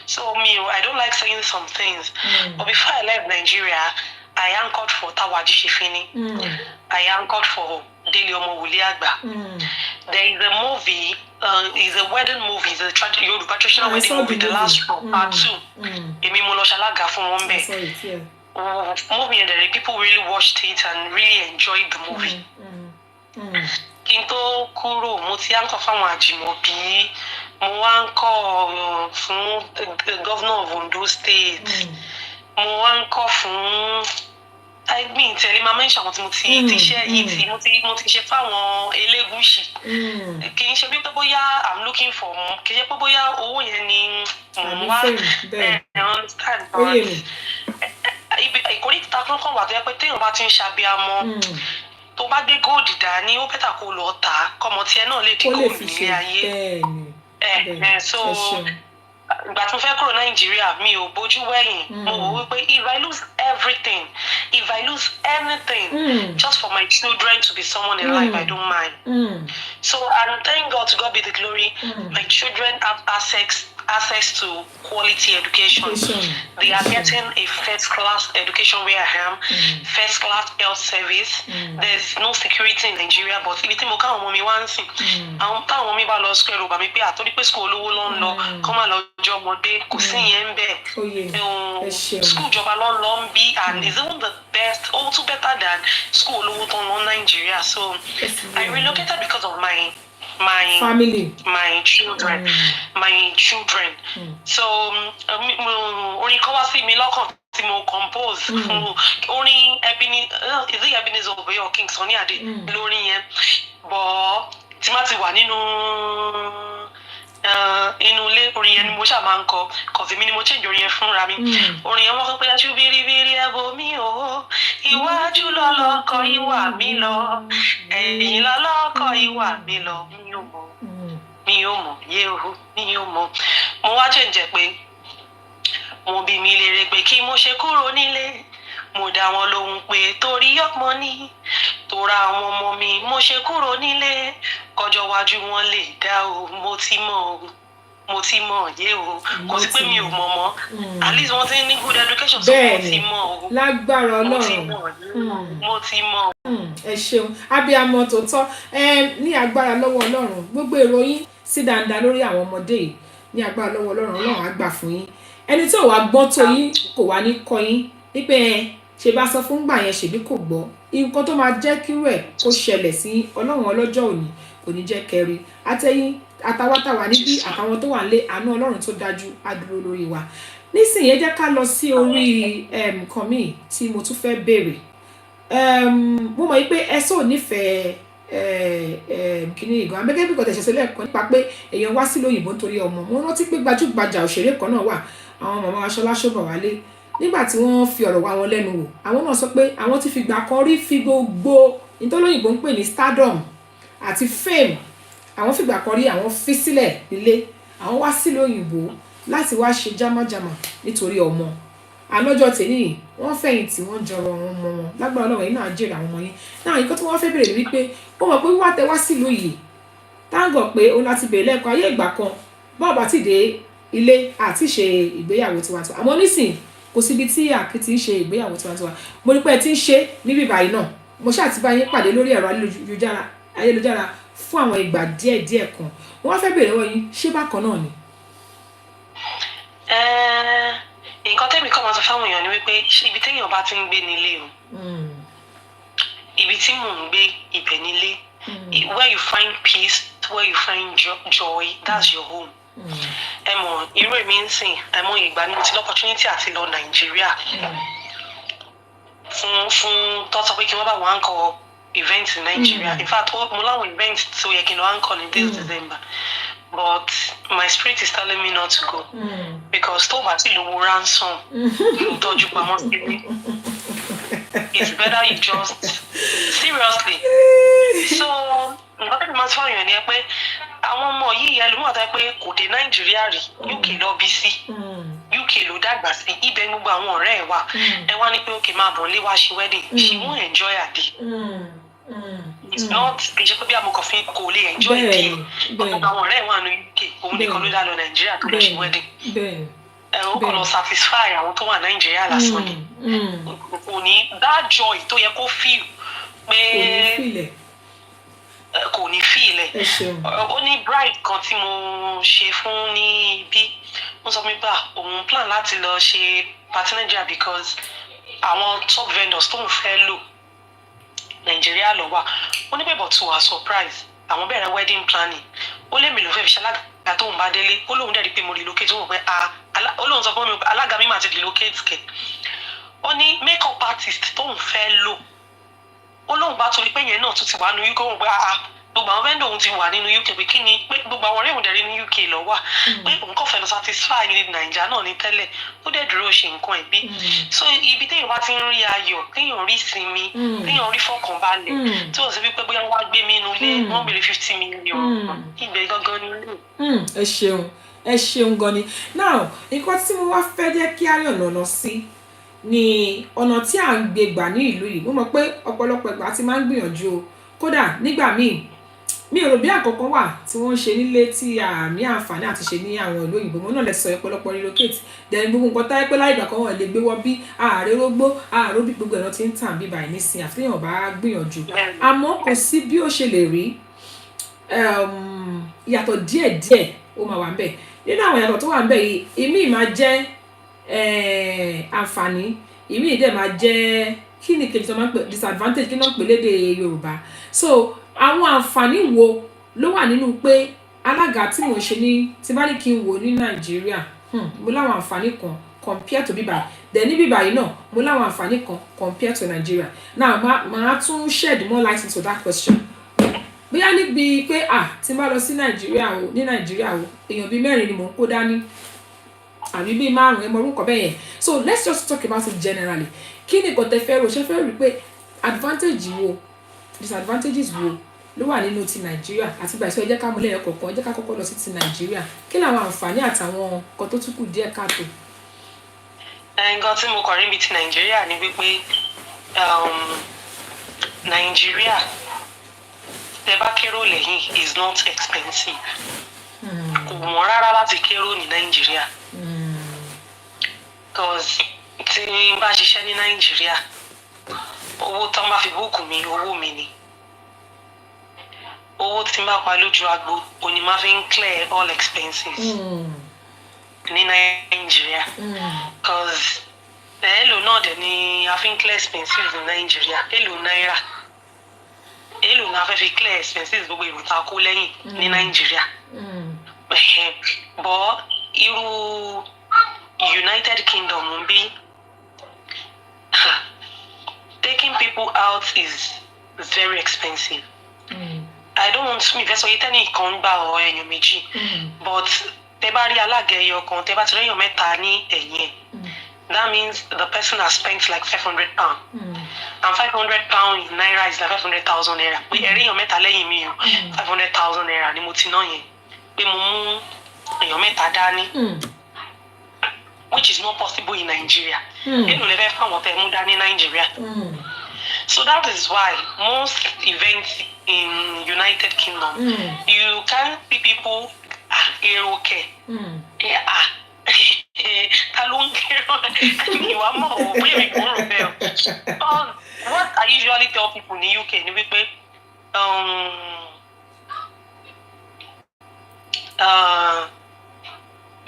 so I don't like saying some things but before I left Nigeria I anchored for Tawa Ajíṣefínní I anchored for Délé Ọmọ Wòlíì Àgbà. There is a movie is a wedding movie, is a Yoruba traditional wedding movie, the last one, part 2. Èmi mo lọ ṣalága fún wọn bẹ́ẹ̀. Movie and people really watched it and really enjoyed the movie. Kí n tó kúrò, mo ti anchor fáwọn Àjìmọ̀bí, mo wá anchor fún governor of Ondo State, mo wá anchor fún mi tẹ̀lé máa mention àwọn tí mo ti ṣe yìí tí mo ti ṣe fáwọn Elégùṣì. Kì í ṣe bí pé bóyá I'm looking for kì í ṣe pé bóyá owó yẹn ni mò ń wá understand. Ìkórìtà kankan wà tó yẹ pé téèyàn bá ti ń ṣàbíamọ tó bá gbé góòdì dání ó bẹ́tà kó lọ tà á kọ́mọ tiẹ̀ náà lè di góòdì nílé ayé. So ìgbà tí mo fẹ́ kúrò Nàìjíríà mi ò bójú wẹ̀yìn mo wò wípé if I lose everything, if I lose anything just for my children to be someone in life, I don't mind. So and thank God, to God be the glory, my children have access to quality education. They are getting a first-class education where I am, first-class health service. There's no security in Nigeria, but ibi tí mo ká àwọn ọmọ mi wá ń sìn, àwọn táwọn ọmọ mi bá lọ school ẹ̀rọ bà mí pé àtọ́rí pé school olówó ló ń lọ kọ́ máa lọ jọ ọmọdé kò sí yẹn ń bẹ̀. School ìjọba ló ń lọ ń bí and is even the best, also better than school olówó tó ń lọ Nigeria. So I relocated because of my family, my children. So orin kan wá sí mi lọ́kàn tí mo compose fún orin Ebenezer Obey or King Sunny Adé lórí yẹn, but tí má ti wà nínú ilé orin yẹn ni mo ṣáà máa ń kọ cause èmi ni mo change orin yẹn fúnra mi. Orin yẹn wọ́n sọ pé aṣú bíríbírí ẹ̀bùn mi ò iwájú lọ́lọ́kọ̀ ìwà mi lọ ẹ̀yìn lọ́lọ́kọ̀ ìwà mi lọ mi ò mọ̀ yé o mi ò mọ̀. Mo wá change pé mo bí mi lérè pé kí mo ṣe kúrò nílé, mo dá wọn lóhùn pé torí ọmọ ní tora àwọn ọmọ mi mo ṣe kúrò nílé kọjọ́ wájú wọn lè dá o mo ti mọ̀ yé o kò sí pé mi ò mọ̀ mọ́ at least wọ́n ti ní good education so mo ti mọ̀ o lágbára Ọlọ́run mo ti mọ̀. Ẹ ṣeun abiyamọ tòótọ́ ní agbára lọ́wọ́ Ọlọ́run gbogbo ìròyìn sí dáadáa lórí àwọn ọmọdé yìí ní agbára lọ́wọ́ Ọlọ́run á gbà fún yín. Ẹni tí ò wá gbọ́ tó yín kò wá ní kọ́ yín wípé ṣe bá sọ fún gbà yẹn ṣèbí kò gbọ́ nǹkan tó máa jẹ́ kí rẹ̀ kó ṣẹlẹ̀ sí Ọlọ́run ọlọ́jọ́ òní kò ní jẹ́ kẹrí àtẹ̀yìn àtàwátàwà níbí àtàwọn tó wà lé àánú Ọlọ́run tó dájú á dúró lórí wa. Nísìnyí ẹ jẹ́ ká lọ sí orí nǹkan míì tí mo tún fẹ́ béèrè. Mo mọ̀ wípé ẹ sọ nífẹ̀ẹ́ kíní ìgbà gẹ́gẹ́ bí kòtẹ̀ ṣẹ̀ṣẹ̀ lẹ́ẹ̀kan nípa pé èèyàn wá sí lóyìnbó nítorí ọmọ. Mo rántí pé gbajúgbajà òṣèré kan náà wà, àwọn màmá wa Ṣọlá Ṣóbọ̀wálé, nígbà tí wọ́n fi ọ̀rọ̀ wá wọn lẹ́nu wò àwọn náà sọ pé àwọn ti fìgbà kan rí fi gbogbo ìtọ́lóyìnbó ń pè ní stardom àti fame àwọn fìgbà kan rí àwọn fi sílẹ̀ nílé àwọn wá sí lóyìnbó láti wá ṣe jámájámá nítorí ọmọ. Àlọ́jọ́ tèmi wọ́n fẹ̀yìntì wọ́n jọrọ àwọn ọmọ wọn lágbára Ọlọ́run yìí náà jèrè àwọn ọmọ yín. Náà nǹkan tí wọ́n fẹ́ bèrè ni wípé ó mọ̀ pé wíwá tẹ wá sílùú yìí táǹgọ̀ pé ó láti bèrè lẹ́ẹ̀kan ayé ìgbà kan bọ́ọ̀ bá ti dé ilé àti ṣe ìgbéyàwó tiwantiwa àmọ́ nísìn kò síbi tí àkì ti ń ṣe ìgbéyàwó tiwantiwa. Mo ní pé ẹ ti ń ṣe níbí báyìí náà mo ṣáà ti bá yín pàdé lórí ẹ̀rọ ayélujára fún àwọn ìgbà díẹ̀ kan. Wọ́n fẹ́ bèrè lọ́wọ́ yín ṣé bákan náà ni. Nǹkan tẹ́mi kọ́ máa sọ fáwọn èèyàn ni wípé ibi téèyàn bá ti ń gbé nílé o ibi tí mò ń gbé ibẹ̀ nílé where you find peace, where you find joy, that's your home. Ẹ mọ̀ irú èmi ń sìn ẹ mọ̀ ìgbà ni mo ti l'opportunity àti lọ Nàìjíríà fún tó sọ pé kí wọ́n bá wọn kọ event in Nigeria. In fact mo láwọn event tó yẹ kí n lọ anchor ní this December. But my spirit is telling me not to go because tó bá ti lówó ransom ló tọ́jú pamọ́ sílé. It's better you just seriously. So nǹkan tẹ́lẹ̀ máa ń sọ̀rọ̀ yẹn ni pé àwọn ọmọ yìí ẹlòmíràn tó yẹ pé kò dé Nàìjíríà rí UK lọ bí sí UK ló dàgbà sí ibẹ̀ gbogbo àwọn ọ̀rẹ́ ẹ̀ wà ẹ wá ní pé okay máa bọ̀ nílé wá ṣe wedding she won't enjoy her day. It's not kì í ṣe pé bí amọ̀kànfin kò lè enjoy day gbogbo àwọn ọ̀rẹ́ ẹ̀ wà ní UK òun nìkan ló dá lọ Nàìjíríà tó lọ ṣe wedding. Ó kàn lọ satisfy àwọn tó wà Nàìjíríà lásán ni kò ní that joy tó yẹ kó feel pé kò ní feel ẹ ṣeun. ó ní bride kan tí mo ṣe fún ní ibi wọ́n sọ fún mi pé òun plan láti lọ ṣe party Nigeria because àwọn top vendors tóun fẹ́ lò Nàìjíríà lọ wà ó ní bẹ̀bọ̀ tó wà surprise àwọn bẹ̀rẹ̀ wedding planning ó lé mi ló fẹ́ fi ṣalága tóun bá délé ó lóun dẹ̀ rí pé mo relocate ó wọ̀ pé ó lóun sọ fún mi alága mi máa ti relocate kẹ̀ ó ní make-up artist tóun fẹ́ lò ó lóun bá torí pé yẹn náà tún ti wà ní UK òun pé gbogbo àwọn vendor òun ti wà nínú UK pé kí ni pé gbogbo àwọn ọ̀rẹ́ òun dẹ̀rí ní UK lọ wà pé òun kò fẹ́ lọ satisfy ní Naija náà ní tẹ́lẹ̀ ó dẹ̀ dúró ṣe nǹkan ẹ̀bí so ibi téèyàn bá ti ń rí ayọ̀ téèyàn rí sinmi téèyàn rí fọkànbalẹ̀ tí ò sí wípé bóyá wọ́n á gbé mi inú ilé wọ́n béèrè 50 million ibẹ̀ gangan ni ilé. ẹ ṣeun gan ni now nǹkan tí mo wá fẹ́ jẹ́ kí á yànnàná sí ni ọ̀nà tí à ń gbé gbà ní ìlú yìí mo mọ̀ pé ọ̀pọ̀lọpọ̀ ìgbà ti máa ń gbìyànjú o kódà nígbà míì mi ò rò bí àkọ́kọ́ wà tí wọ́n ń ṣe nílé tí a ní àǹfààní àti ṣe ní àwọn ìlú òyìnbó mo náà lè sọ ọ̀pọ̀lọpọ̀ relocate then gbogbo nǹkan táyé pé láì ìgbà kan wọ́n lè gbé wọ́n bí ààrẹ rógbó ààrẹ bí gbogbo ẹ̀rọ ti ń tàn bíbà yìí nísìnyí àfihàn bá gbìyànjú àmọ́ kò sí bí ó ṣe lè rí ìyàtọ̀ díẹ̀díẹ̀ ó máa wà ń bẹ̀ nínú àwọn ìyàtọ̀ tó wà ń bẹ̀ yìí ìmí máa jẹ́ àǹfààní ìmí dẹ̀ máa jẹ́ kí ni kejì tó máa ń pè disadvantage kí náà ń pè lédè Yorùbá so àwọn àǹfààní wo ló wà nínú pé alága tí mò ń ṣe ní tí bá ní kí n wò ní Nàìjíríà mo láwọn àǹfààní kan compare to bíbá then ní bíbá yìí náà mo láwọn àǹfààní kan compare to Nigeria now màá tún shed more light into that question bóyá níbi pé tí n bá lọ sí Nàìjíríà o ní Nàìjíríà o èèyàn bíi 4 ni mò ń kó dání àbí bíi 5 ẹ mọ orúkọ bẹ́ẹ̀ yẹn so let's just talk about it generally kí ni nǹkan tẹ́ fẹ́ rò ṣe fẹ́ rí pé advantage wo disadvantages wo ló wà nínú ti Nàìjíríà àti ìgbà ìṣọ́ ẹ jẹ́ ká mú lẹ́yìn kọ̀ọ̀kan ẹ jẹ́ ká kọ́kọ́ lọ sí ti Nàìjíríà kí làwọn àǹfààní àtàwọn nǹkan tó tún kù díẹ̀ káàtó. nǹkan tí mo kọ̀ rí bíi ti Nàìjíríà ni wípé Nàìjíríà tẹ bá kérò lẹ́yìn is not expensive kò wọ́n rárá láti kérò ní Nàìjíríà because tí n bá ṣiṣẹ́ ní Nàìjíríà owó tán bá fi búùkù mi owó mi ni owó tí n bá pa lójú agbo òní máa fi ń clear all expenses ní Nàìjíríà because èlò náà dẹ̀ ni a fi ń clear expenses ní Nàìjíríà èlò náírà èlò náà fẹ́ fi clear expenses gbogbo èrò tá a kó lẹ́yìn ní Nàìjíríà bọ́ irú United Kingdom bí taking people out is very expensive. I don't want to invest in any conba or any méjì. But tẹ́ bá rí alága ẹyọ kan, tẹ́ bá ti rí èèyàn mẹ́ta ní ẹ̀yìn. That means the person has spent like £500. And £500 in naira is like 500,000 naira. Pé ẹ̀rí èèyàn mẹ́ta lẹ́yìn mi o, 500,000 naira ni mo ti ná yẹn. Pé mo mú èèyàn mẹ́ta dání. Which is not possible in Nigeria. Èlò lè fẹ́ fáwọn tẹ́ mú dání Nigeria. So that is why most events in United Kingdom, you can see people okay. What I usually tell people in the UK ni wípé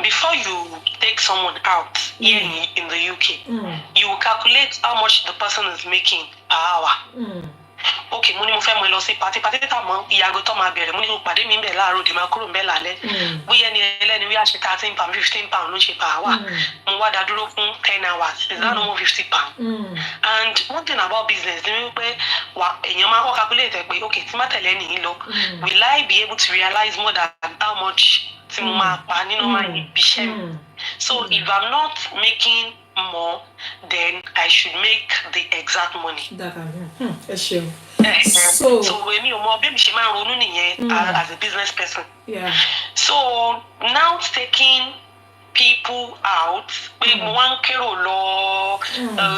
before you take someone out here in the UK, you calculate how much the person is making per hour. Okay, mo ní mo fẹ́ mọ lọ sí party tá mọ ìyàgò tó máa bẹ̀rẹ̀ mo ní mo pàdé mi ńbẹ̀ láàárọ̀ dè máa kúrò ńbẹ̀ lálẹ́ bóyá ẹni ẹlẹ́ni wí àṣẹ £13 £15 ló ṣe per hour mo wá dá dúró fún 10 hours is that no more £50. And one thing about business ni wípé èèyàn máa kọ́ calculate ẹ̀ pé okay tí má tẹ̀lé nìyí lọ will I be able to realize more than how much tí mo máa pa nínú máa ibi iṣẹ́ mi. So if I'm not making more, then I should make the exact money. So when you more baby she man ronú nìyẹn as a business person. Yeah. So now taking people out, pé mo wá ń kérò lọ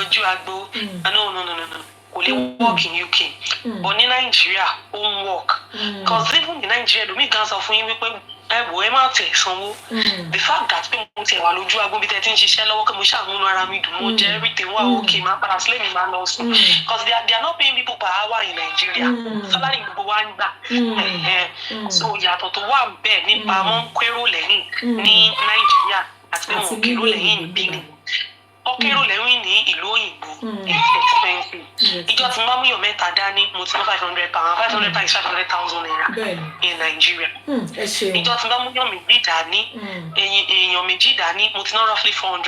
ojú agbo. No. Kò lè work in UK. But ní Nigeria ó ń work. Because even in Nigeria, lómi gan sọ fún yín wípé wò ẹ má tẹ̀ sanwó. The fact that pé mo tiẹ̀ wà lójú agbóbi tẹ́ ti ń ṣiṣẹ́ lọ́wọ́ kí mo ṣàmúnú ara mi dùn mo jẹ́ everything wà okay máa padà sílé mi máa lọ sùn because they are not paying people per hour in Nigeria salary gbogbo wa ń gbà so yàtọ̀ tó wà bẹ́ẹ̀ nípa wọn kérò lẹ́yìn ní Nàìjíríà àti pé wọn kérò lẹ́yìn bí ni wọn kérò lẹ́yìn ní ìlú òyìnbó expensive ìjọ tí mo bá mú yàn mẹ́ta dání mo ti ná £500 £500 is £500,000 in Nigeria ìjọ tí mo bá mú yàn méjì dání èèyàn méjì dání mo ti ná roughly £400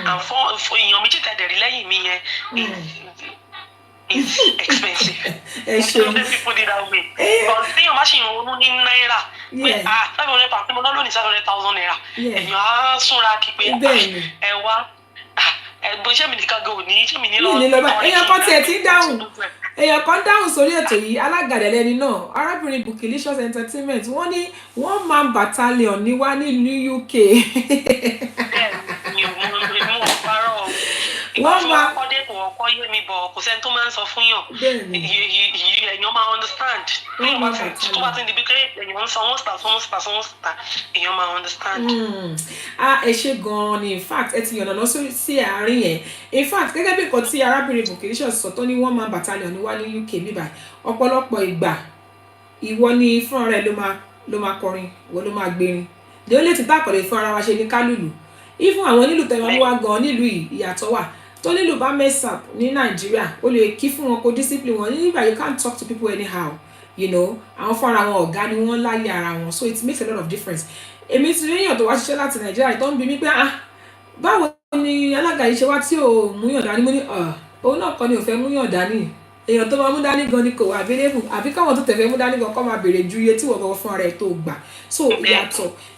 and èèyàn méjì tẹ̀lé lẹ́yìn mi yẹn is expensive. People did that way. But téèyàn bá ṣì ń ronú ní náírà pé £500 tí mo ná lónìí £700,000 èèyàn á súnra kí pé ẹ wá ẹgbẹ́ iṣẹ́ mi nìkan gan òní iṣẹ́ mi ní lọ́wọ́. èèyàn kan tiẹ̀ ti ń dáhùn èèyàn kan dáhùn sórí ètò yìí alágàdẹ̀lẹ́ni náà arábìnrin Bukilicious Entertainment wọ́n ní 1 man battalion ní wá ní UK. wọ́n máa kọ́dé kò ọkọ yé mi bọ̀ kò sẹ́ni tó máa ń sọ fún yàn èèyàn máa understand tó bá ti ń di bí pé èèyàn ń sanwó star èèyàn máa understand. ẹ ṣe gan-an ni in fact ẹ ti yànnàná sí àárín yẹn in fact gẹ́gẹ́ bí nǹkan tí arábìnrin Bukilicious sọ tó ní 1 man battalion ní wá ní UK bíbá ọ̀pọ̀lọpọ̀ ìgbà ìwọ ni fúnra rẹ ló máa kọrin ìwọ ló máa gbérin ní ó lè ti tákọ̀lẹ̀ fún ara wa ṣe ní kálùlù even àwọn nílùú tẹ̀wọ́n wá gan nílùú ìyàtọ̀ wà tó nílùú bá mess up ní Nàìjíríà ó lè kí fún wọn kó discipline wọn nígbà you can't talk to people anyhow you know àwọn fúnra wọn ọ̀gá ni wọ́n láyé ara wọn so it makes a lot of difference. èmi ti ríyàn tó wá ṣiṣẹ́ láti Nàìjíríà tó ń bi mí pé báwo ni alága yìí ṣe wá tí ò múyàn dání mo ní òun náà kọ́ ni ò fẹ́ múyàn dání èèyàn tó máa mú dání gan ni kò wà available àbí káwọn tó tẹ̀fẹ́ mú dání gan kọ́ máa béèrè ju iye tí wọ́n gbọ́ fún ara ẹ̀ tó gbà so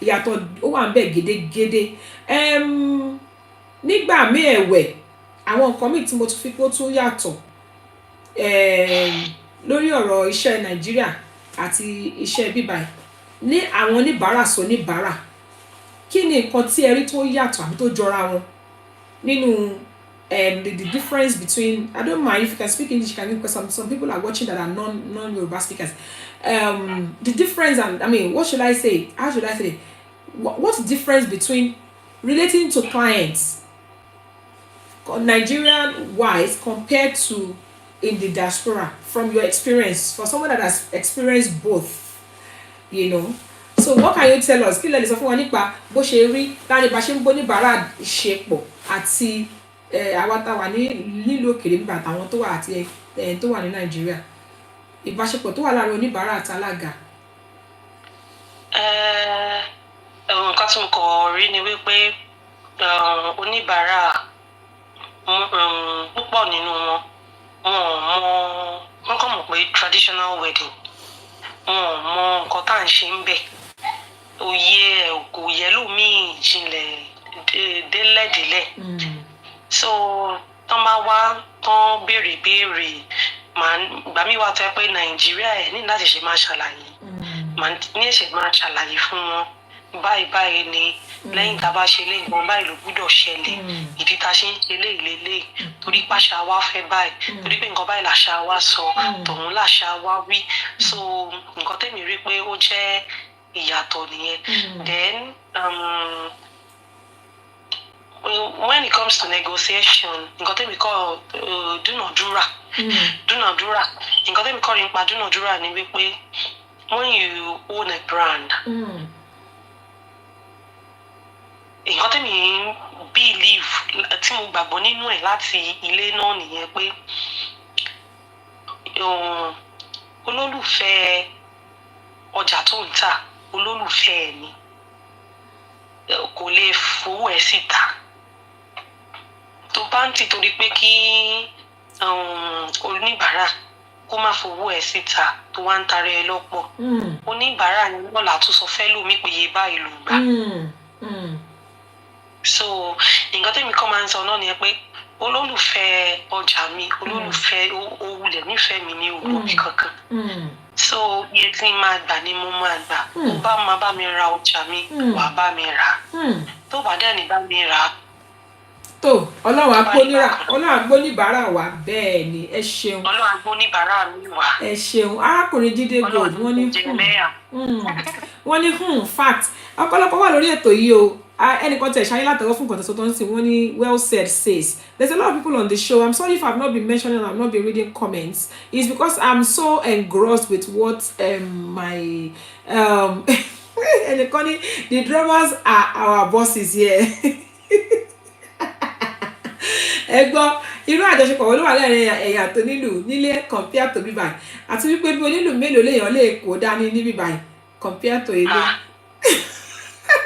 ìyàtọ̀ ó wà ń bẹ̀ gédégédé. nígbà míì ẹ̀wẹ̀ àwọn nǹkan míì tí mo tún fi kó tún yàtọ̀ lórí ọ̀rọ̀ iṣẹ́ Nàìjíríà àti iṣẹ́ bíbáyìí ní àwọn oníbàárà sọ oníbàárà kí ni nǹkan tí ẹ rí tó yàtọ̀ àbí tó jọra wọn nínú the difference between I don't mind if you can speak English because some people are watching that are non-Yoruba speakers. The difference and I mean what should I say? How should I say it? What's the difference between relating to clients Nigerian wise compared to in the diaspora from your experience for someone that has experienced both, you know? So what can you tell us? Kí lẹ lè sọ fún wa nípa bó ṣe rí láàrin bá ṣe ń bó níbàárà ṣe pọ̀ àti àwa tá wà nílùú òkèèrè nígbà táwọn tó wà àti tó wà ní Nàìjíríà ìbáṣepọ̀ tó wà láàrin oníbàárà àti alága. Nǹkan tí mo kọ̀ rí ni wípé oníbàárà púpọ̀ nínú wọn kàn mọ̀ pé traditional wedding wọn mọ nǹkan tá à ń ṣe ń bẹ̀ òye kò yẹ lómii ìjìnlẹ̀ délẹ̀délẹ̀ so tán bá wá tán béèrè ìgbà míì wá tó yẹ pé Nàìjíríà ẹ̀ ní láti ṣe máa ṣàlàyé ní ẹ̀ṣẹ̀ máa ṣàlàyé fún wọn báyìí ni lẹ́yìn tá a bá ṣe léyìn wọn báyìí ló gbúdọ̀ ṣẹlẹ̀ ìdí tá a ṣe ń ṣe léyìí torí pàṣà wa fẹ́ báyìí torí pé nǹkan báyìí làṣà wa sọ tọ̀hún làṣà wa wí so nǹkan tẹ̀mí rí pé ó jẹ́ ìyàtọ̀ nìyẹn then when it comes to negotiation nǹkan tẹ̀mí kọ́ dúnàdúrà nǹkan tẹ̀mí kọ́ nípa dúnàdúrà ni wípé when you own a brand. Nǹkan tẹ́mi believe tí mo gbàgbọ́ nínú ẹ̀ láti ilé náà nìyẹn pé olólùfẹ́ ọjà tó ń tà olólùfẹ́ ẹ̀ ni kò lè fowó ẹ̀ síta tó bá ń tì torí pé kí oníbàárà kó má fowó ẹ̀ síta tó wá ń tarẹ́ ẹ lọ́pọ̀ oníbàárà ni wọ́n là tún sọ fẹ́ lómi pé iye báyìí ló gbà. So nǹkan tẹ́mi kọ́ máa ń sọ náà ni pé olólùfẹ́ ọjà mi olólùfẹ́ òwúlẹ̀ nífẹ̀ẹ́ mi ní olóbi kankan so iye tí n máa gbà ni mo máa gbà tó bá máa bá mi ra ọjà mi wàá bá mi rà tó bá dẹ̀ ní bá mi rà. tó ọlọ́run agbóníbàárà wa bẹ́ẹ̀ ni ẹ ṣeun. ọlọ́run agbóníbàárà mi wà. ẹ ṣeun arákùnrin Jídé Gold wọ́n ní wọ́n ní fact ọ̀pọ̀lọpọ̀ wà lórí ètò yìí o ẹnìkan tẹ̀ ṣáyé látọwọ́ fún nǹkan tó ń sìn wọ́n ní well said says there's a lot of people on the show. I'm sorry if I've not been mentioning, I've not been reading comments. It's because I'm so engrossed with what my ẹnìkan ní the drummers are our bosses here. ẹ gbọ́ irú àjọṣepọ̀ wo ló wà láàrin ẹ̀yà tó nílù nílé compare to bíbáyìí àti wípé bí onílù mélòó lèèyàn lè kó dání ní bíbáyìí compare to ilé.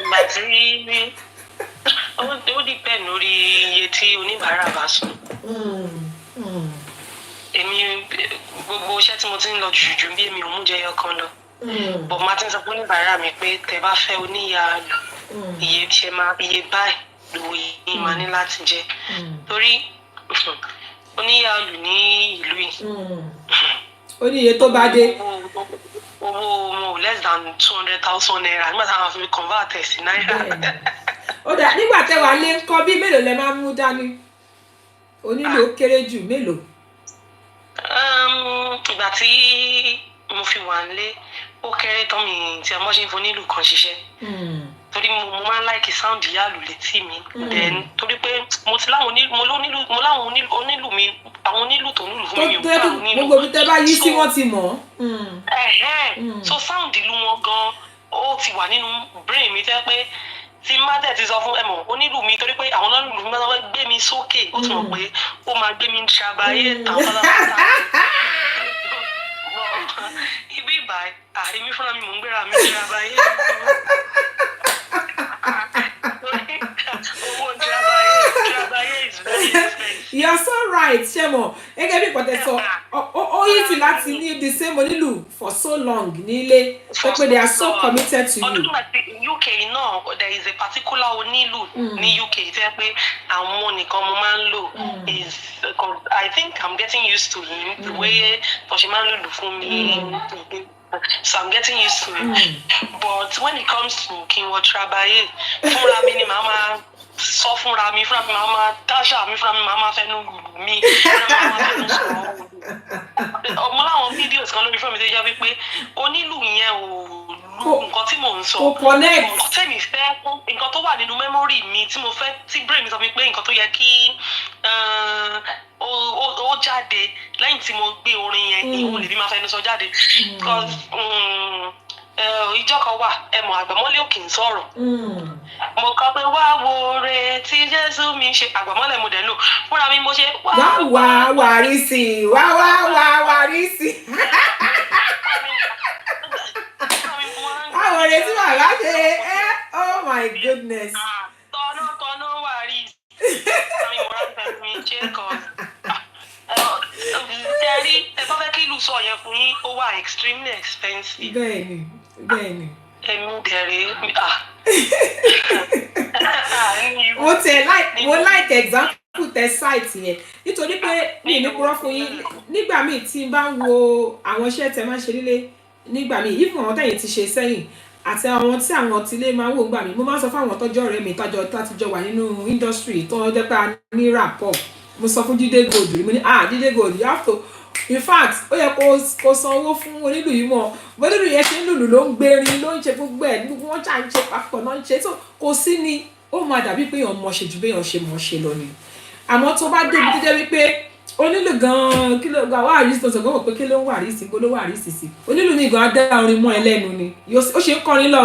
ìgbà tí ó depend lórí iye tí oníbàárà bá sùn. èmi gbogbo iṣẹ́ tí mo ti ń lọ jùjù bí èmi ò mú jẹyọ kan lọ. bọ̀ máa ti ń sọ fún oníbàárà mi pé tẹ bá fẹ́ oníyàálù iye báyìí lówó yìí máa ní láti jẹ torí oníyàálù ní ìlú yìí. ó ní iye tó bá dé. owó wọn ò less than 200,000 naira nígbà táwọn fi convert ẹ̀ sí náírà. ó dà nígbà tẹ wà lé ńkọ́ bí mélòó lẹ máa ń mú dání onílù ó kéré jù mélòó. ìgbà tí mo fi wà nílé ó kéré tán mi tí ọmọ ṣe ń fún onílù kan ṣiṣẹ́ torí mo máa ń láìkì sound yàlù létí mi then torí pé mo ti láwọn onílù mi àwọn onílù tó nílù fún mi ò bá onílù gbogbo tẹ bá yí sí wọn ti mọ̀. so sound ìlú wọn gan ó ti wà nínú brain mi tẹ́ pé tí má dẹ̀ ti sọ fún ẹ̀mọ̀ onílù mi torí pé àwọn onílù mi máa gbé mi sókè ó ti mọ̀ pé ó máa gbé mi ṣàbáyé tàn pátápátá. ibi ìbàyí èmi fúnra mi mò ń gbéra mi ṣàbáyé. You're so right, Shemo. Gẹ́gẹ́ bí ìpọ̀tẹ́ sọ, ó yí ti láti ní the same onílù for so long nílé. Pé they are so committed to you. Ọdún mẹ́tì UK náà, there is a particular onílù ní UK tẹ́ pé àwọn nìkan mo máa ń lò. I think I'm getting used to him, the way Toshi máa ń lò fún mi. So I'm getting used to it. But when it comes to kí n wọ trabaye, fúnra mi ni màá sọ fúnra mi màá dáṣà mi fúnra mi màá fẹnu lù mí fúnra mi màá fẹnu sọ̀rọ̀. ọmọ láwọn fídíòs kan lórí fún mi tó jẹ́ wípé onílù yẹn ò lu nǹkan tí mò ń sọ. nǹkan tẹ́mi fẹ́ nǹkan tó wà nínú mẹ́mórì mi tí mo fẹ́ tí brain mi sọ mi pé nǹkan tó yẹ kí ó jáde lẹ́yìn tí mo gbé orin yẹn ìwọ lè bí máa fẹnu sọ jáde. ìjọ kan wà ẹmọ àgbàmọ́lẹ̀ òkè ń sọ̀rọ̀ mo kọ pé wá wo re tí Jésù mi ṣe àgbàmọ́lẹ̀ mo dẹ̀ lò fúnra mi mo ṣe wá wàrí sí i wá wàrí sí i. Àwọn ọ̀rẹ́ tí bàbá ṣe oh my goodness. tọ́nà wàrí mi mo rán pẹ̀lú mi ṣe kàn tẹ́rí ẹ bá fẹ́ kí ìlú sọ yẹn fún yín ó wà extremely expensive. Bẹ́ẹ̀ni. Èmi dẹ̀rẹ̀ mo like example tẹ site yẹn nítorí pé mi ní kúrò fún yín nígbà míì tí n bá ń wo àwọn iṣẹ́ tẹ máa ń ṣe nílé nígbà míì even àwọn tẹ̀yìn ti ṣe sẹ́yìn àti àwọn tí àwọn tilé máa ń wò gbà mí mo máa ń sọ fún àwọn tọ́jọ́ ọ̀rẹ́ mi tájọ wà nínú industry tó jẹ́ pé a ní rapport mo sọ fún Jídé Gold mo ní Jídé Gold you have to in fact ó yẹ kó san owó fún onílù yìí mọ bónílù yẹn ṣe ń lùlù ló ń gbérin ló ń ṣe gbogbo ẹ gbogbo wọn ṣà ń ṣe papọ̀ náà ń ṣe so kò sí ni ó máa dàbí pé èèyàn mọ̀ ṣe ju béèyàn ṣe mọ̀ ṣe lọ ni àmọ́ tó bá débi tó jẹ́ wípé onílù gan kí ló gba wá àrísí tó sọ gbọ́dọ̀ pé kí ló ń wà àrísí gbó ló wà àrísí sí onílù ní gan adá orin mọ́ ẹ lẹ́nu ni ó ṣe ń kọrin lọ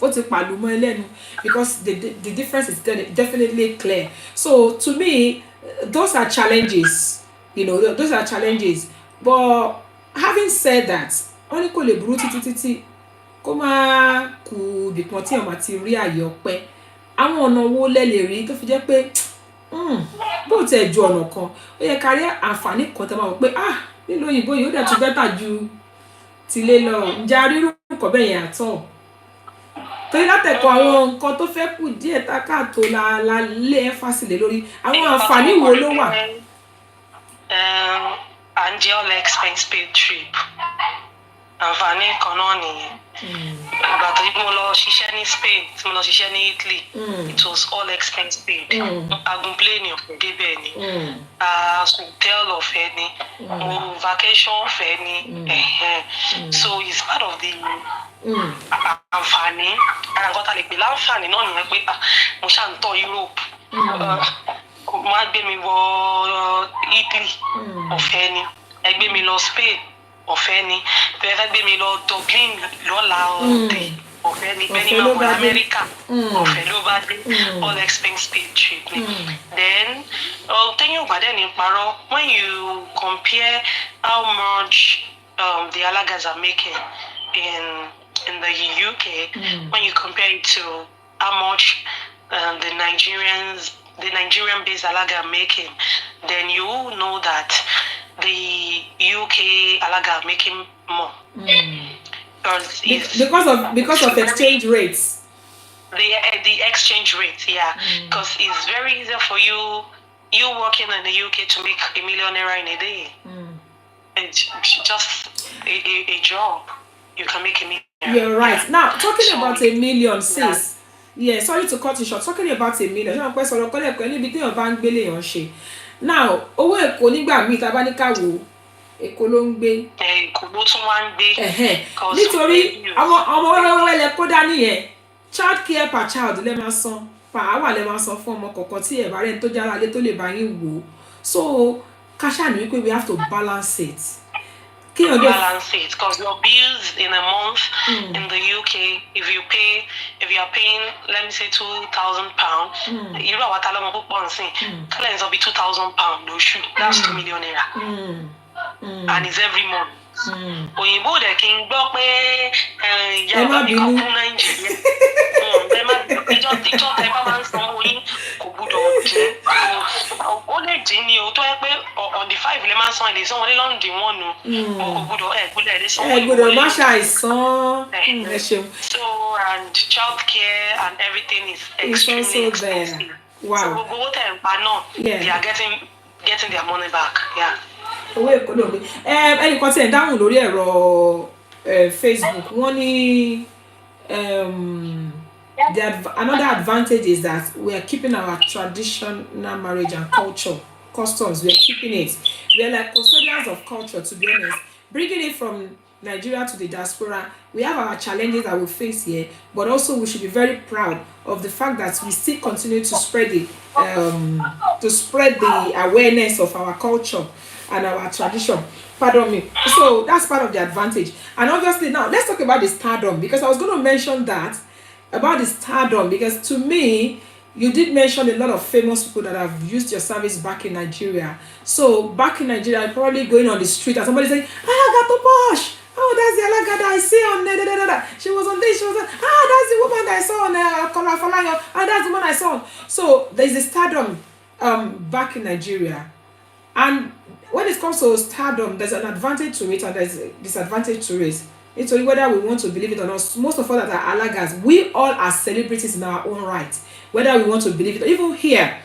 ó ti pàlù mọ́ ẹ lẹ́nu because the difference is definitely clear. So to me those are challenges, those are challenges. But having said that, wọ́n ní kò lè burú títí kó máa kú ibìkan tí ọmọ ti rí àyè ọpẹ́. Àwọn ọ̀nà wo lẹ lè rí tó fi jẹ́ pé bó tẹ̀ ju ọ̀nà kan ó yẹ ká rí àǹfààní kan tẹ́ máa wọ̀ pé nílò òyìnbó yìí ó dẹ̀ tún bẹ́tà ju tilé lọ. Ǹjẹ́ a rí irú nǹkan bẹ́ẹ̀ yẹn àtọ̀? Torí látẹ̀kọ̀ àwọn nǹkan tó fẹ́ kù díẹ̀ tákàtó la lé ẹ́fàsì lé lórí àwọn àǹfààní wo ló wà? And all expense paid trip. àǹfààní kan náà nìyẹn. Ìgbà tó yí mo lọ ṣiṣẹ́ ní Spain tí mo lọ ṣiṣẹ́ ní Italy, it was all expense paid. Agun plane ọ̀fẹ́ débẹ̀ ni, hotel ọ̀fẹ́ ni, vacation ọ̀fẹ́ ni. So it's part of the àǹfààní. Nǹkan tá lè pè láǹfààní náà nìyẹn pé mo ṣáà ń tọ́ Europe. Wọ́n á gbé mi wọ Italy ọ̀fẹ́ ni, ẹ gbé mi lọ Spain ọ̀fẹ́ ni, bẹ́ẹ̀ fẹ́ gbé mi lọ Dublin lọ́la ọ̀tẹ̀ ọ̀fẹ́ ni, bẹ́ẹ̀ ni máa wọ Amẹ́ríkà ọ̀fẹ́ ló bá dé, all expense paid trip ni. Then tẹ́yìn ògbà dẹ̀ ní parọ́, when you compare how much the alagas are making in the UK, when you compare it to how much the Nigerian-based alaga are making, then you will know that the UK alaga are making more. Because of exchange rates. The exchange rate, yeah. Because it's very easy for you working in the UK to make $1 million in a day. It's just a job. You can make $1 million. You're right. Now, talking about $1 million, sis. Yeah, sorry to cut you short. Talking about $1 million. Now, owó Èkó nígbà míì tá bá ní ká wò Èkó ló ń gbé. Èkó ló tún wá ń gbé. Nítorí ọmọ wẹ́wẹ́wẹ́ lẹ kó dání yẹn, child care per child lẹ máa san, per hour lẹ máa san fún ọmọ kọ̀ọ̀kan tí ẹ̀ bá rẹ̀ tó jára lé tó lè bá yín wò. So káṣá ni wípé we have to balance it. Balance it, because your bills in a month in the UK, if you are paying, let me say £2,000, you know what I'm going to say, will be £2,000 no shoot. That's £2 million. And it's every month. Òyìnbó dẹ̀ kí n gbọ́ pé ìyá bá mi kọ́ fún Nàìjíríà. Ìjọ tẹ bá máa ń san owó yín kò gbúdọ̀ dín. Ó lè dín ní o tó yẹ pé on the 5 lè máa ń san èdè sanwó ní London wọn nu. Kò gbúdọ̀ èdè sanwó ìwé. Gbúdọ̀ má ṣàìsàn. Ẹ ṣeun. So and child care and everything is extremely expensive. Wow. So gbogbo owó tẹ̀ ń pa náà, they are getting their money back. Yeah. Owó Èkó ló ń gbé. Ẹnìkan tí ẹ̀ ń dáhùn lórí ẹ̀rọ Facebook wọ́n ní another advantage is that we are keeping our traditional marriage and culture customs. We are keeping it. We are like custodians of culture, to be honest. Bringing it from Nigeria to the diaspora, we have our challenges that we face here, but also we should be very proud of the fact that we still continue to spread the awareness of our culture and our tradition. Pardon me. So that's part of the advantage. And obviously now let's talk about the stardom, because I was going to mention that about the stardom, because to me you did mention a lot of famous people that have used your service back in Nigeria. So back in Nigeria, you're probably going on the street and somebody saying, Gato Posh, oh, that's the Alaga that I see on there, she was on this, she was on, that's the woman that I saw on Kola Falayo, and that's the one I saw. So there's a stardom back in Nigeria. And when it comes to stardom, there's an advantage to it and there's a disadvantage to it. It's only whether we want to believe it or not. Most of us that are Alagas, we all are celebrities in our own right, whether we want to believe it. Even here,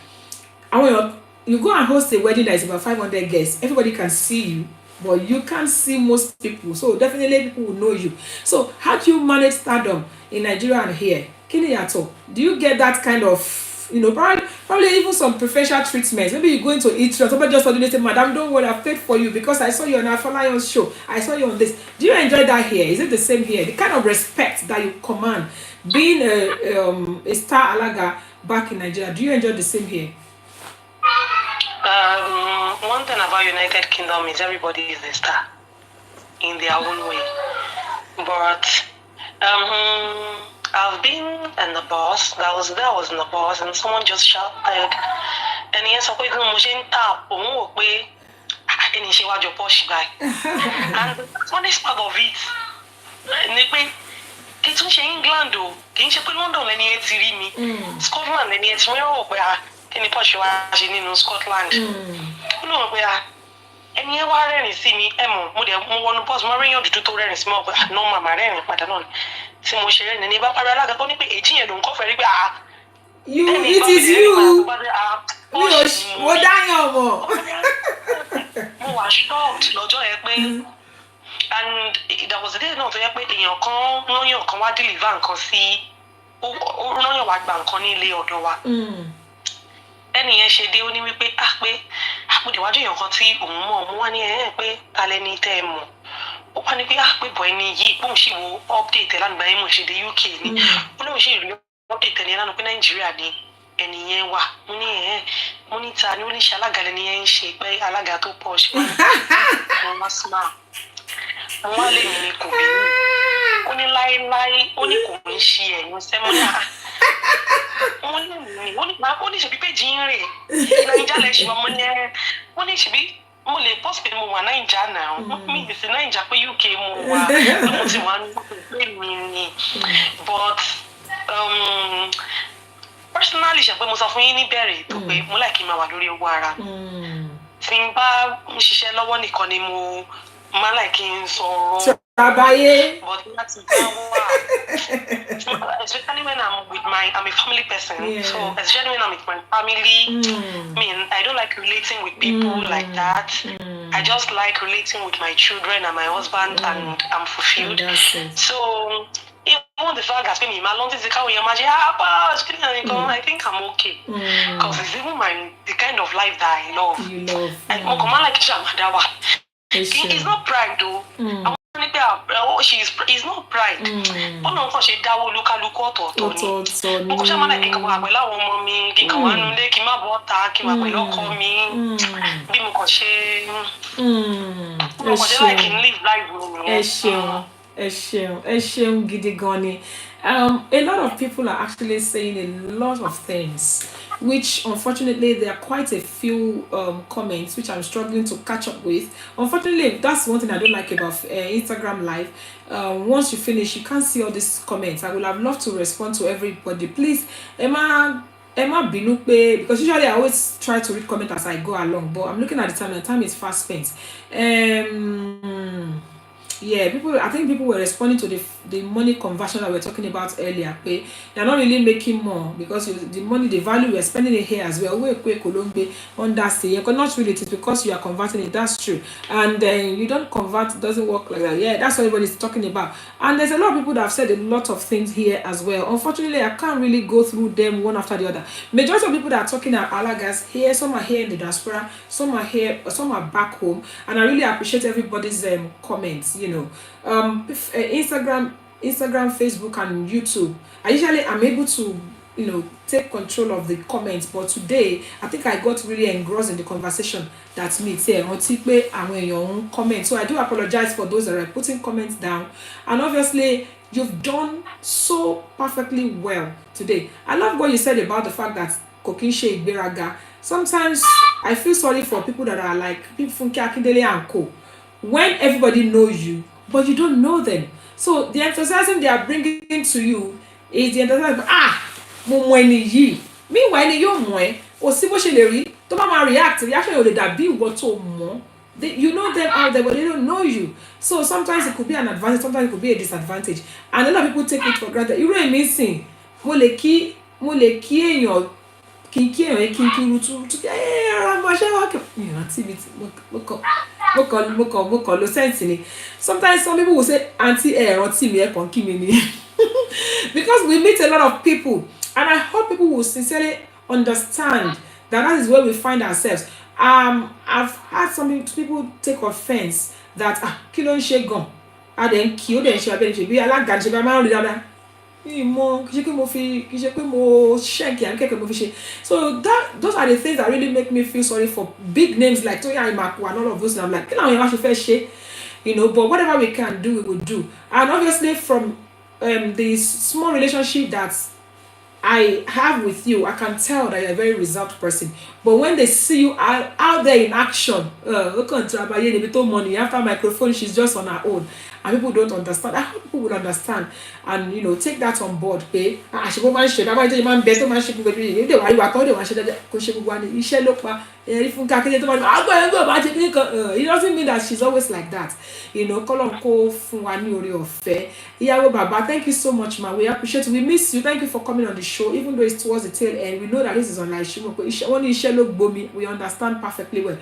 you go and host a wedding that is about 500 guests, everybody can see you, but you can't see most people. So definitely people will know you. So how do you manage stardom in Nigeria and here? Do you get that kind of, probably even some preferential treatments? Maybe you go into eat and somebody just suddenly say, Madam, don't worry, I've paid for you because I saw you on Afalion's show. I saw you on this. Do you enjoy that here? Is it the same here? The kind of respect that you command being a star Alaga back in Nigeria, do you enjoy the same here? One thing about United Kingdom is everybody is a star in their own way. But I've been in the bus. I was in the bus, and someone just shouted, and yes, I'm posh guy. And the funniest part of it, it's in England, though. London, Scotland, in posh in Scotland. And you are and see me, Emma, one post Mario to tutorial and small, but no mamma, Patanon. Simoshe and neighbor Paralaga, don't be 18 don't cover it. It is you. What I was shocked, Lojo, and there was a day náà tó yẹ pé èèyàn kan lóyún kan wá deliver nǹkan sí ó lóyún wá gba nǹkan ní ilé ọ̀dọ̀ wa. ẹni yẹn ṣe dé ó ní wípé pé àpòdè wájú èèyàn kan tí òun mọ̀ mo wá ní pé alẹ́ ní tẹ́ ẹ mọ̀ ó wá ní pé pé bọ̀ ẹni yìí bóun ṣì wo update lánàá gbáyé mo ṣe dé UK ni ó lóun ṣì rí update ẹni lánàá pé Nàìjíríà ni ẹni yẹn wà mo ní ta ni ó ní ṣe alága lẹni yẹn ń ṣe pé alága tó pọ̀ ṣe wọ́n wá smart àwọn àlè mi ni kò bí ó ní láéláé ó ní kò ń ṣe ẹ̀yìn sẹ́mọ́nà ó ní ṣèbí péjì ń rè Nàìjíríà lẹ ṣe ọmọ yẹn ó ní ṣèbí mo lè post pé mo wà Nàìjíríà náà mi ì sí Nàìjíríà pé UK mo wà mo ti wà ní pé mi ni but personally ṣe pé mo sọ fún yín níbẹ̀rẹ̀ tó pé mo láì kí n máa wà lórí owó ara tí n bá ń ṣiṣẹ́ lọ́wọ́ nìkan ni mo máa láì kí n sọ̀rọ̀. Àbáyé. But láti bá wà especially when I'm a family person. Yeah. So especially when I'm with my family, I don't like relating with people like that. I just like relating with my children and my husband and I'm fulfilled. So even the fact that me, my long time ago, I think I'm okay because it's even the kind of life that I love. You love. It's not pride though. It's not pride. Ọlọ́run kan ṣe dáwọ́ olúkálukú ọ̀tọ̀ọ̀tọ̀ ni. Mo kọ́ ṣe máa láì kí n wà pẹ̀lú àwọn ọmọ mi, kí n kàn wá nulẹ̀, kí n má bọ́ ta, kí n wà pẹ̀lú ọkọ mi. Bí mo kàn ṣe láì kí n live life mi. Ẹ ṣeun gidi gan ni. A lot of people are actually saying a lot of things, which unfortunately there are quite a few comments which I'm struggling to catch up with. Unfortunately, that's one thing I don't like about Instagram Live. Once you finish, you can't see all these comments. I would have loved to respond to everybody. Please, Emma Binupe, because usually I always try to read comments as I go along, but I'm looking at the time and the time is fast spent. Yeah, I think people were responding to the money conversion that we were talking about earlier. They're not really making more because the money, the value we're spending it here as well. Not really, it is because you are converting it. That's true. And then you don't convert, it doesn't work like that. Yeah, that's what everybody's talking about. And there's a lot of people that have said a lot of things here as well. Unfortunately, I can't really go through them one after the other. Majority of people that are talking are alagas here. Some are here in the diaspora. Some are here. Some are back home. And I really appreciate everybody's comments. Instagram, Facebook, and YouTube. I'm able to, take control of the comments. But today, I think I got really engrossed in the conversation that's me here. Comments. So I do apologize for those that are putting comments down. And obviously, you've done so perfectly well today. I love what you said about the fact that Eto Igbeyawo. Sometimes I feel sorry for people that are like people from Akindele and Co. When everybody knows you, but you don't know them. So the enthusiasm they are bringing to you is the enthusiasm. Mo mọ ẹni yìí. Meanwhile, ẹni yóò mọ̀ ẹ́. O sí bó ṣe lè rí. Tó bá máa reaction yóò lè dàbí ìwọ tó mọ̀. You know them out there, but they don't know you. So sometimes it could be an advantage, sometimes it could be a disadvantage. And a lot of people take it for granted. Irú èmi sìn, mo lè kí èèyàn kí èèyàn kí n kúrú tú ara mo ṣe wá kí ìrántí mi mo kàn lo sense ni. Sometimes some people will say auntie rántí mi kàn kí mi ni. Because we meet a lot of people and I hope people will sincerely understand that is where we find ourselves. I've had some people take offense that kí ló ń ṣe gan adẹ̀ kí ó dẹ̀ ń ṣe abẹ́ ṣe bí alága ṣe bá máa ń rí dáadáa. So those are the things that really make me feel sorry for big names like Toya Imaku and all of those. And I'm like, but whatever we can do, we will do. And obviously from the small relationship that I have with you, I can tell that you're a very reserved person. But when they see you out there in action, money after microphone, she's just on her own. And people don't understand. I hope people will understand and take that on board. It doesn't mean that she's always like that. Baba, thank you so much, ma. We appreciate it. We miss you. Thank you for coming on the show, even though it's towards the tail end. We know that this is online. We understand perfectly well.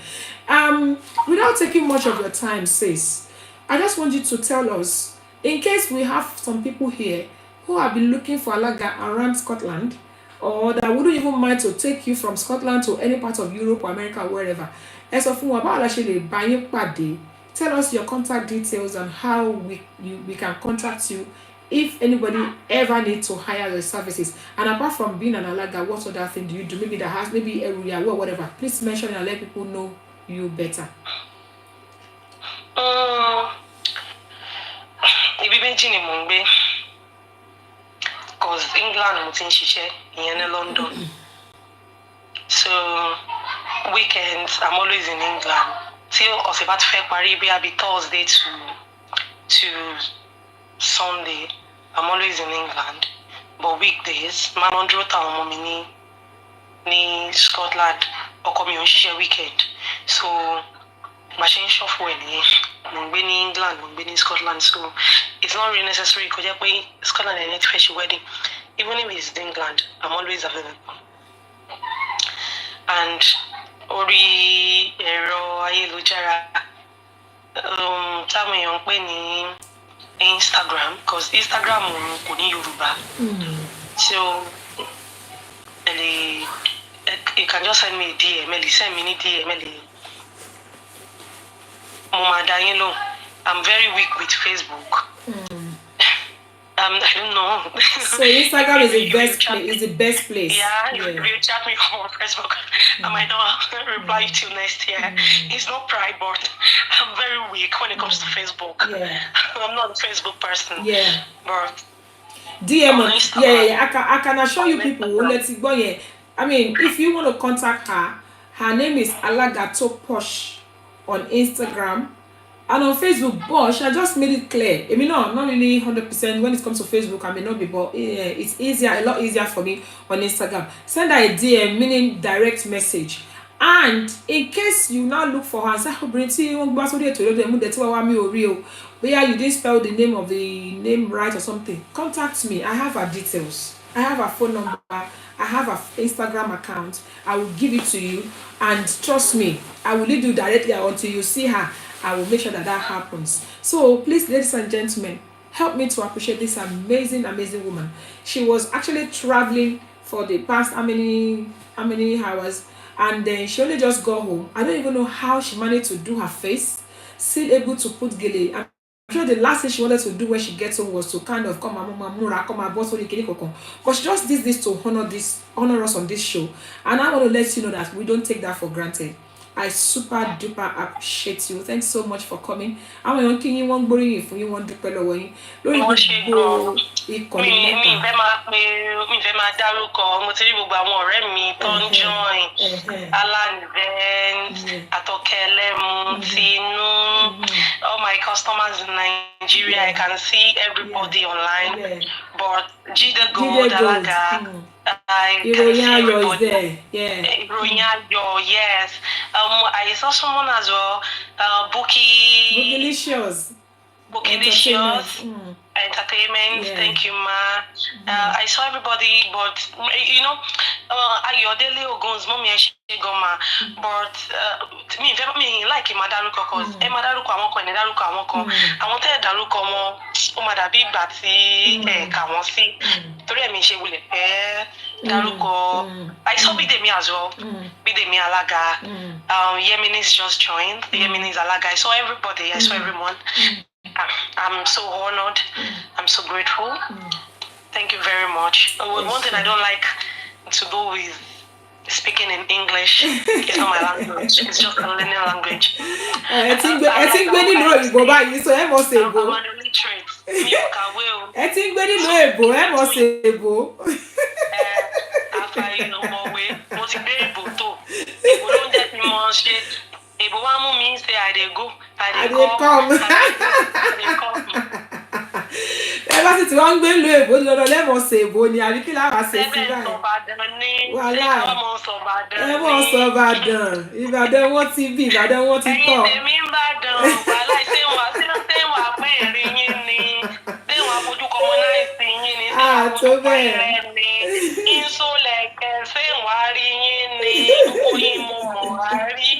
Without taking much of your time, sis, I just want you to tell us, in case we have some people here who have been looking for Alaga around Scotland, or that wouldn't even mind to take you from Scotland to any part of Europe or America or wherever. As of tell us your contact details and how we can contact you if anybody ever needs to hire your services. And apart from being an Alaga, what other thing do you do? Maybe that has maybe a or whatever. Please mention it and let people know you better. Ibi méjì ni mò ń gbé, cause England mo ti ń ṣiṣẹ́, ìyẹn ní London. So weekends I'm always in England. Till ọ̀sẹ̀ bá ti fẹ́ parí bí abi Thursday to Sunday, I'm always in England. But weekdays, máa lọ dúró táwọn ọmọ mi ní Scotland. Ọkọ mi ò ń ṣiṣẹ́ weekend. So màá ṣe ń ṣọ́fù ẹ̀ nìyẹn. Mo ń gbé ní England, mo ń gbé ní Scotland. So it's not really necessary kó jẹ́ pé Scotland ẹ̀ ní ti fẹ́ ṣe wedding. Even if it's England, I'm always available. And orí ẹ̀rọ ayélujára táwọn èèyàn ń pè ní Instagram, because Instagram kò ní Yorùbá. So you can just send me a DM, send me a DM. I'm very weak with Facebook. I don't know. So Instagram is the best place. Yeah, you chat me on Facebook. I might not reply till next year. It's not pride, but I'm very weak when it comes to Facebook. Yeah. I'm not a Facebook person. Yeah. But DM I can assure you people who let it go. Yeah. I mean, if you want to contact her name is Alagato Posh on Instagram. And on Facebook, but I just made it clear. I mean, no, not really 100% when it comes to Facebook. I may not be, but it's a lot easier for me on Instagram. Send her a DM, meaning direct message. And in case you now look for her, say, you didn't spell the name of the name right or something, contact me. I have her details. I have her phone number. I have her Instagram account. I will give it to you. And trust me, I will lead you directly until you see her. I will make sure that happens. So please, ladies and gentlemen, help me to appreciate this amazing woman. She was actually traveling for the past how many hours, and then she only just got home. I don't even know how she managed to do her face, still able to put gele. I'm sure the last thing she wanted to do when she gets home was to kind of come but she just did this to honor us on this show. And I want to let you know that we don't take that for granted. I super duper appreciate you. Thanks so much for coming. I'm going to you one boring if you want to pay away. Mi fẹ́ máa dárúkọ, mo ti rí gbogbo àwọn ọ̀rẹ́ mi tó ń join, Alan Event, Atokele, Tinu, all my customers in Nigeria. I can see everybody online. But Jide Gold, Alaga, I can see everybody. Yes. I saw someone as well, Bookylicious. Entertainment. Thank you, ma. I saw everybody, but Ayodele Ogun's mommy Goma, but me like Madaruko, cause Madaruko Amoko, I wanted Daruko more, Madabi Bati, Kamosi, 3 Miche will Daruko. I saw Bidemi as well, Bidemi Alaga, Yeminis just joined, Yeminis Alaga. I saw everybody, I saw everyone. I'm so honored. I'm so grateful. Thank you very much. One thing I don't like to do is speaking in English. It's not my language. It's just a learning language. I think when you know Igbo by you, so I must say Igbo. I'm an illiterate. I think when you know Igbo, I must say Igbo. After you know more way, motivate Igbo too. Igbo don't get me more shit. Igbo one means say I dey go, I dey come. Ẹ bá sì ti wá ń gbé lu èbó lọ́dọ̀ lẹ́mọ̀ ṣe èbó ni àbí kí lára ṣe sí báyìí. Wàhálà ẹ mọ̀ sọ Ìbàdàn wọn ti bí Ìbàdàn wọn ti tọ̀. Ẹ̀yin tèmi ń bàdàn wàhálà ṣéwà pé èrè yín ni ṣéwà fojú kọmọnáìsì yín ni ṣéwà fojú pẹ̀lẹ́ ni ìṣòlẹ̀kẹ̀ ṣéwà rí yín ni gbogbo yín mo mọ̀ wá rí.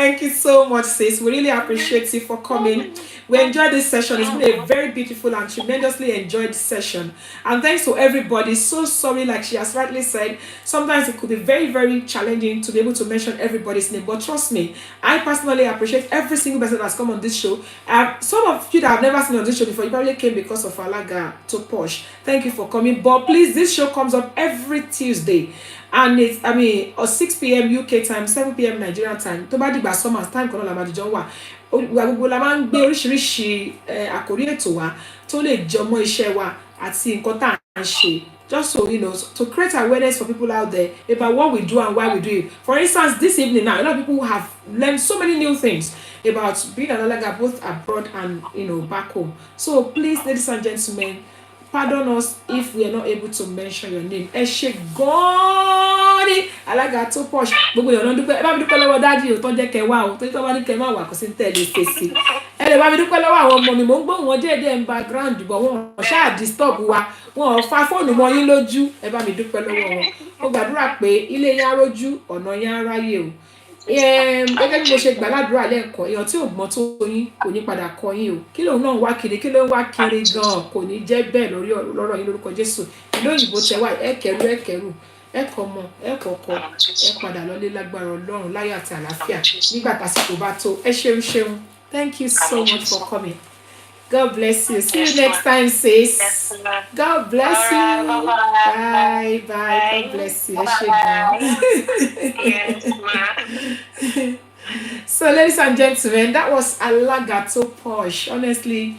Thank you so much, sis. We really appreciate you for coming. We enjoyed this session. It's been a very beautiful and tremendously enjoyed session. And thanks to everybody. So sorry, like she has rightly said, sometimes it could be very, very challenging to be able to mention everybody's name. But trust me, I personally appreciate every single person that's come on this show. Some of you that have never seen on this show before, you probably came because of Alaga to Posh. Thank you for coming. But please, this show comes up every Tuesday. And it's, I mean, 6 p.m. UK time, 7 p.m. Nigerian time. To bá dìgbà summer time kan náà la máa dìjọ wà. Gbogbo la máa ń gbé oríṣiríṣi àkórí ètò wa tó lè jọmọ́ iṣẹ́ wa àti nǹkan tá à ń ṣe. Just so, you know, to create awareness for people out there about what we do and why we do it. For instance, this evening now, a lot of people have learned so many new things about being an Alaga both abroad and, you know, back home. So please, ladies and gentlemen, pardon us if we are not able to mention your name. Ẹ ṣé gan-an ni Alaga tó Posh. Gbogbo èèyàn ló ń dúpẹ́. Ẹ bá mi dúpẹ́ lọ́wọ́ dáàdì ò tó jẹ́ kẹ́ wá o. Torí tó bá ní kẹ́ má wà kò sí ní tẹ̀lé fèsì. Ẹ lè bá mi dúpẹ́ lọ́wọ́ àwọn ọmọ mi. Mò ń gbóhùn wọn díẹ̀díẹ̀ ń background bọ̀ wọ́n ṣáà disturb wa. Wọn ò fa fóònù mọ́ yín lójú. Ẹ bá mi dúpẹ́ lọ́wọ́ wọn. Mo gbàdúrà pé ilé yín á rójú, ọ̀nà yín á ráyè o. Gẹ́gẹ́ bí mo ṣe gbàládùra lẹ́ẹ̀kan, èèyàn tí ò gbọ́n tó yín kò ní padà kọ yín o. Kí lòun náà wá kiri, kí ló ń wá kiri gan-an kò ní jẹ́ bẹ́ẹ̀ lórí lọ́rọ̀ yín lórúkọ Jésù. Ìlú òyìnbó tẹ wá ẹ̀kẹ́rù ẹ̀kọ́mọ ẹ̀kọ́kọ́ ẹ padà lọ́lé lágbára Ọlọ́run láyọ̀ àti àlàáfíà nígbà tásìkò bá tó. Ẹ ṣeun. Thank you so much for coming. God bless you. See you next time, sis. God bless you. Bye. God bless you. Yes, ma. So, ladies and gentlemen, that was Alaga to Posh. Honestly,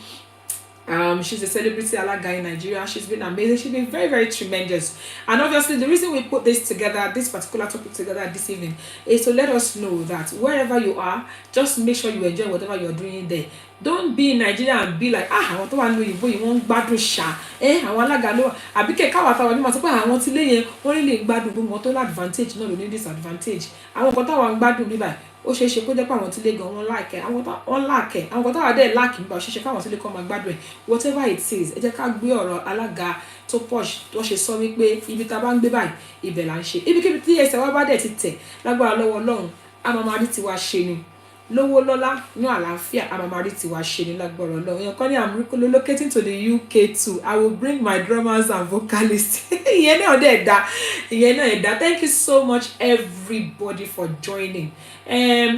she's a celebrity Alaga in Nigeria. She's been amazing. She's been very, very tremendous. And obviously, the reason we put this together, this particular topic together this evening, is to let us know that wherever you are, just make sure you enjoy whatever you're doing there. Don't be in Nigeria and be like, àwọn tó wà ní òyìnbó yìí wọ́n ń gbádùn ṣá. Àwọn alága ló wà. Àbí kẹ̀ káwà táwa ní máa sọ pé àwọn tí lé yẹn wọ́n rí lè gbádùn gbogbo wọn tó advantage náà ló ní disadvantage. Àwọn nǹkan táwa ń gbádùn bíbáyìí ó ṣeé ṣe kó jẹ́ pé àwọn tí lé gan wọ́n láàkẹ́ àwọn kan táwa dẹ̀ láàkì nígbà ó ṣeé ṣe káwọn tí lé kọ́ máa gbádùn ẹ̀. Whatever it is, ẹ jẹ́ ká gbé ọ̀rọ̀ Alaga tó Posh tó ṣe sọ wípé ibi tá a bá ń gbé báyìí ibẹ̀ là ń ṣe. Ibikíbi tí ẹsẹ̀ wa bá dẹ̀ ti tẹ̀ lágbára lọ́wọ́ Ọlọ́run a máa máa rí tiwa ṣe ni. Lówó lọ́lá ní àlàáfíà a máa máa rí tiwa ṣe ni lágbára Ọlọ́run. Èèyàn kan ní I'm relocating to the UK too. I will bring my drummers and vocalists. Ìyẹn náà dẹ̀ dá. Thank you so much everybody for joining.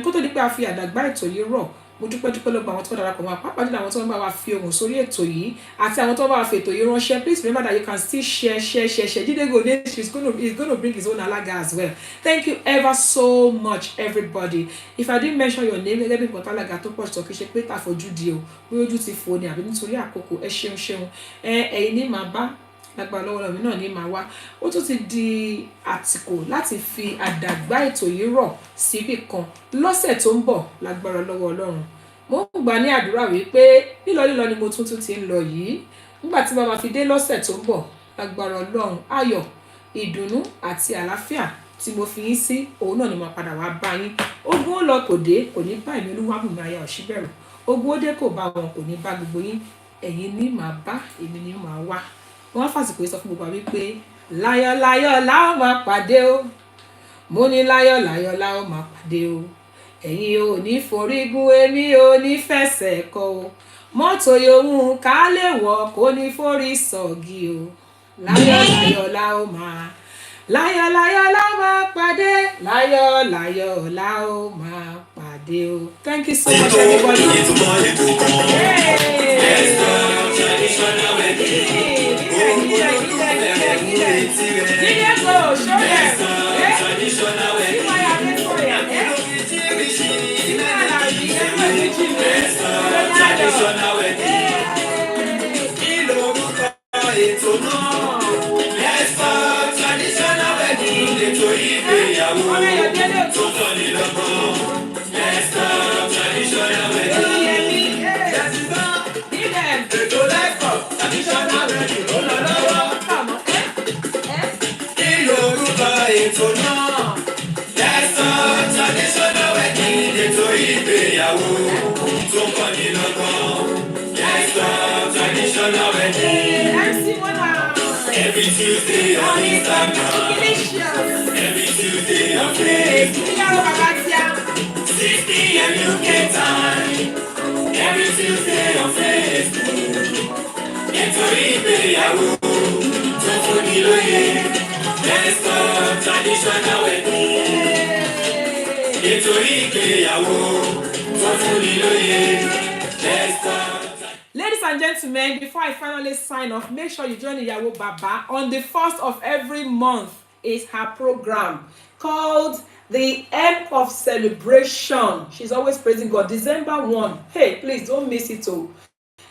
Kó tó di pé a fi àdàgbà ètò yìí rọ̀, mo dúpẹ́ lọ́gbà àwọn tó darapọ̀ mọ́ pàápàá jùlọ àwọn tó ń bá wa fi ohùn sórí ètò yìí àti àwọn tó ń bá wa fi ètò yìí ránṣẹ́. Please remember that you can still share. Jide Gode is going to bring his own Alaga as well. Thank you ever so much everybody. If I didn't mention your name, gẹ́gẹ́ bí nǹkan Alaga tó Posh sọ kì í ṣe pé tàfojú di o bí ojú ti fò ní àbí nítorí àkókò. Ẹ ṣeun. Ẹ̀yin ní màá bá lágbára lọ́wọ́ mi náà ní màá wá. Ó tún ti di àtìkò láti fi àdàgbà ètò yìí rọ̀ síbì kan lọ́sẹ̀ tó ń bọ̀ lágbára lọ́wọ́ Ọlọ́run. Mo ń gbà ní àdúrà wípé lílọ ni mo tún ti ń lọ yìí. Nígbà tí bá máa fi dé lọ́sẹ̀ tó ń bọ̀ lágbára Ọlọ́run, ayọ̀, ìdùnnú àti àlàáfíà tí mo fi yín sí òun náà ni mo padà wá bá yín. Ogun ó lọ kò dé kò ní bá èmi Olúwabùnmi aya Òṣìbẹ̀rù. Ogun ó dé kò bá wọn kò ní bá gbogbo yín. Ẹ̀yin ní màá bá, èmi ní màá wá. Wọ́n fàsìkò sọ fún gbogbo wa wípé láyọ̀ la ó máa pàdé o. Mo ní láyọ̀ la ó máa pàdé o. Ẹ̀yin ò ní forígun èmi ò ní fẹsẹ̀ kọ o. Mọ́tò yòówù ká lè wọ̀ kó ní forí sọ̀gì o. Láyọ̀ la ó máa pàdé. Láyọ̀ la ó máa pàdé o. Thank you so much everybody. Eto Igbeyawo tó tọ́ni lọ́gbọ́n. Let's talk traditional wedding. Ètò lẹ́kọ̀ọ́ traditional wedding ló lọ lọ́wọ́. Kí lorúkọ ètò náà? Let's talk traditional wedding. Eto Igbeyawo tó tọ́ni lọ́gbọ́n. Let's talk traditional wedding. Every Tuesday on Instagram. Every Tuesday on Facebook. 6 p.m. UK time. Every Tuesday on Facebook. Eto Igbeyawo tó fúnni lóye. Let's talk traditional wedding. Eto Igbeyawo tó fúnni lóye. Let's talk. Ladies and gentlemen, before I finally sign off, make sure you join Iyawo Baba on the 1st of every month. Is her program called the End of Celebration. She's always praising God. December 1. Hey, please don't miss it. Oh,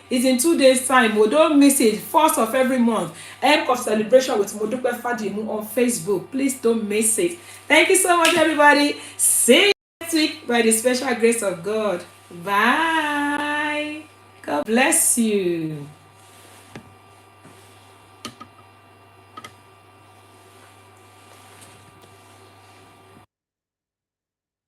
it's in 2 days' time. Oh, don't miss it. 1st of every month. End of Celebration with Modupe Fadimu on Facebook. Please don't miss it. Thank you so much, everybody. See you next week by the special grace of God. Bye. God bless you.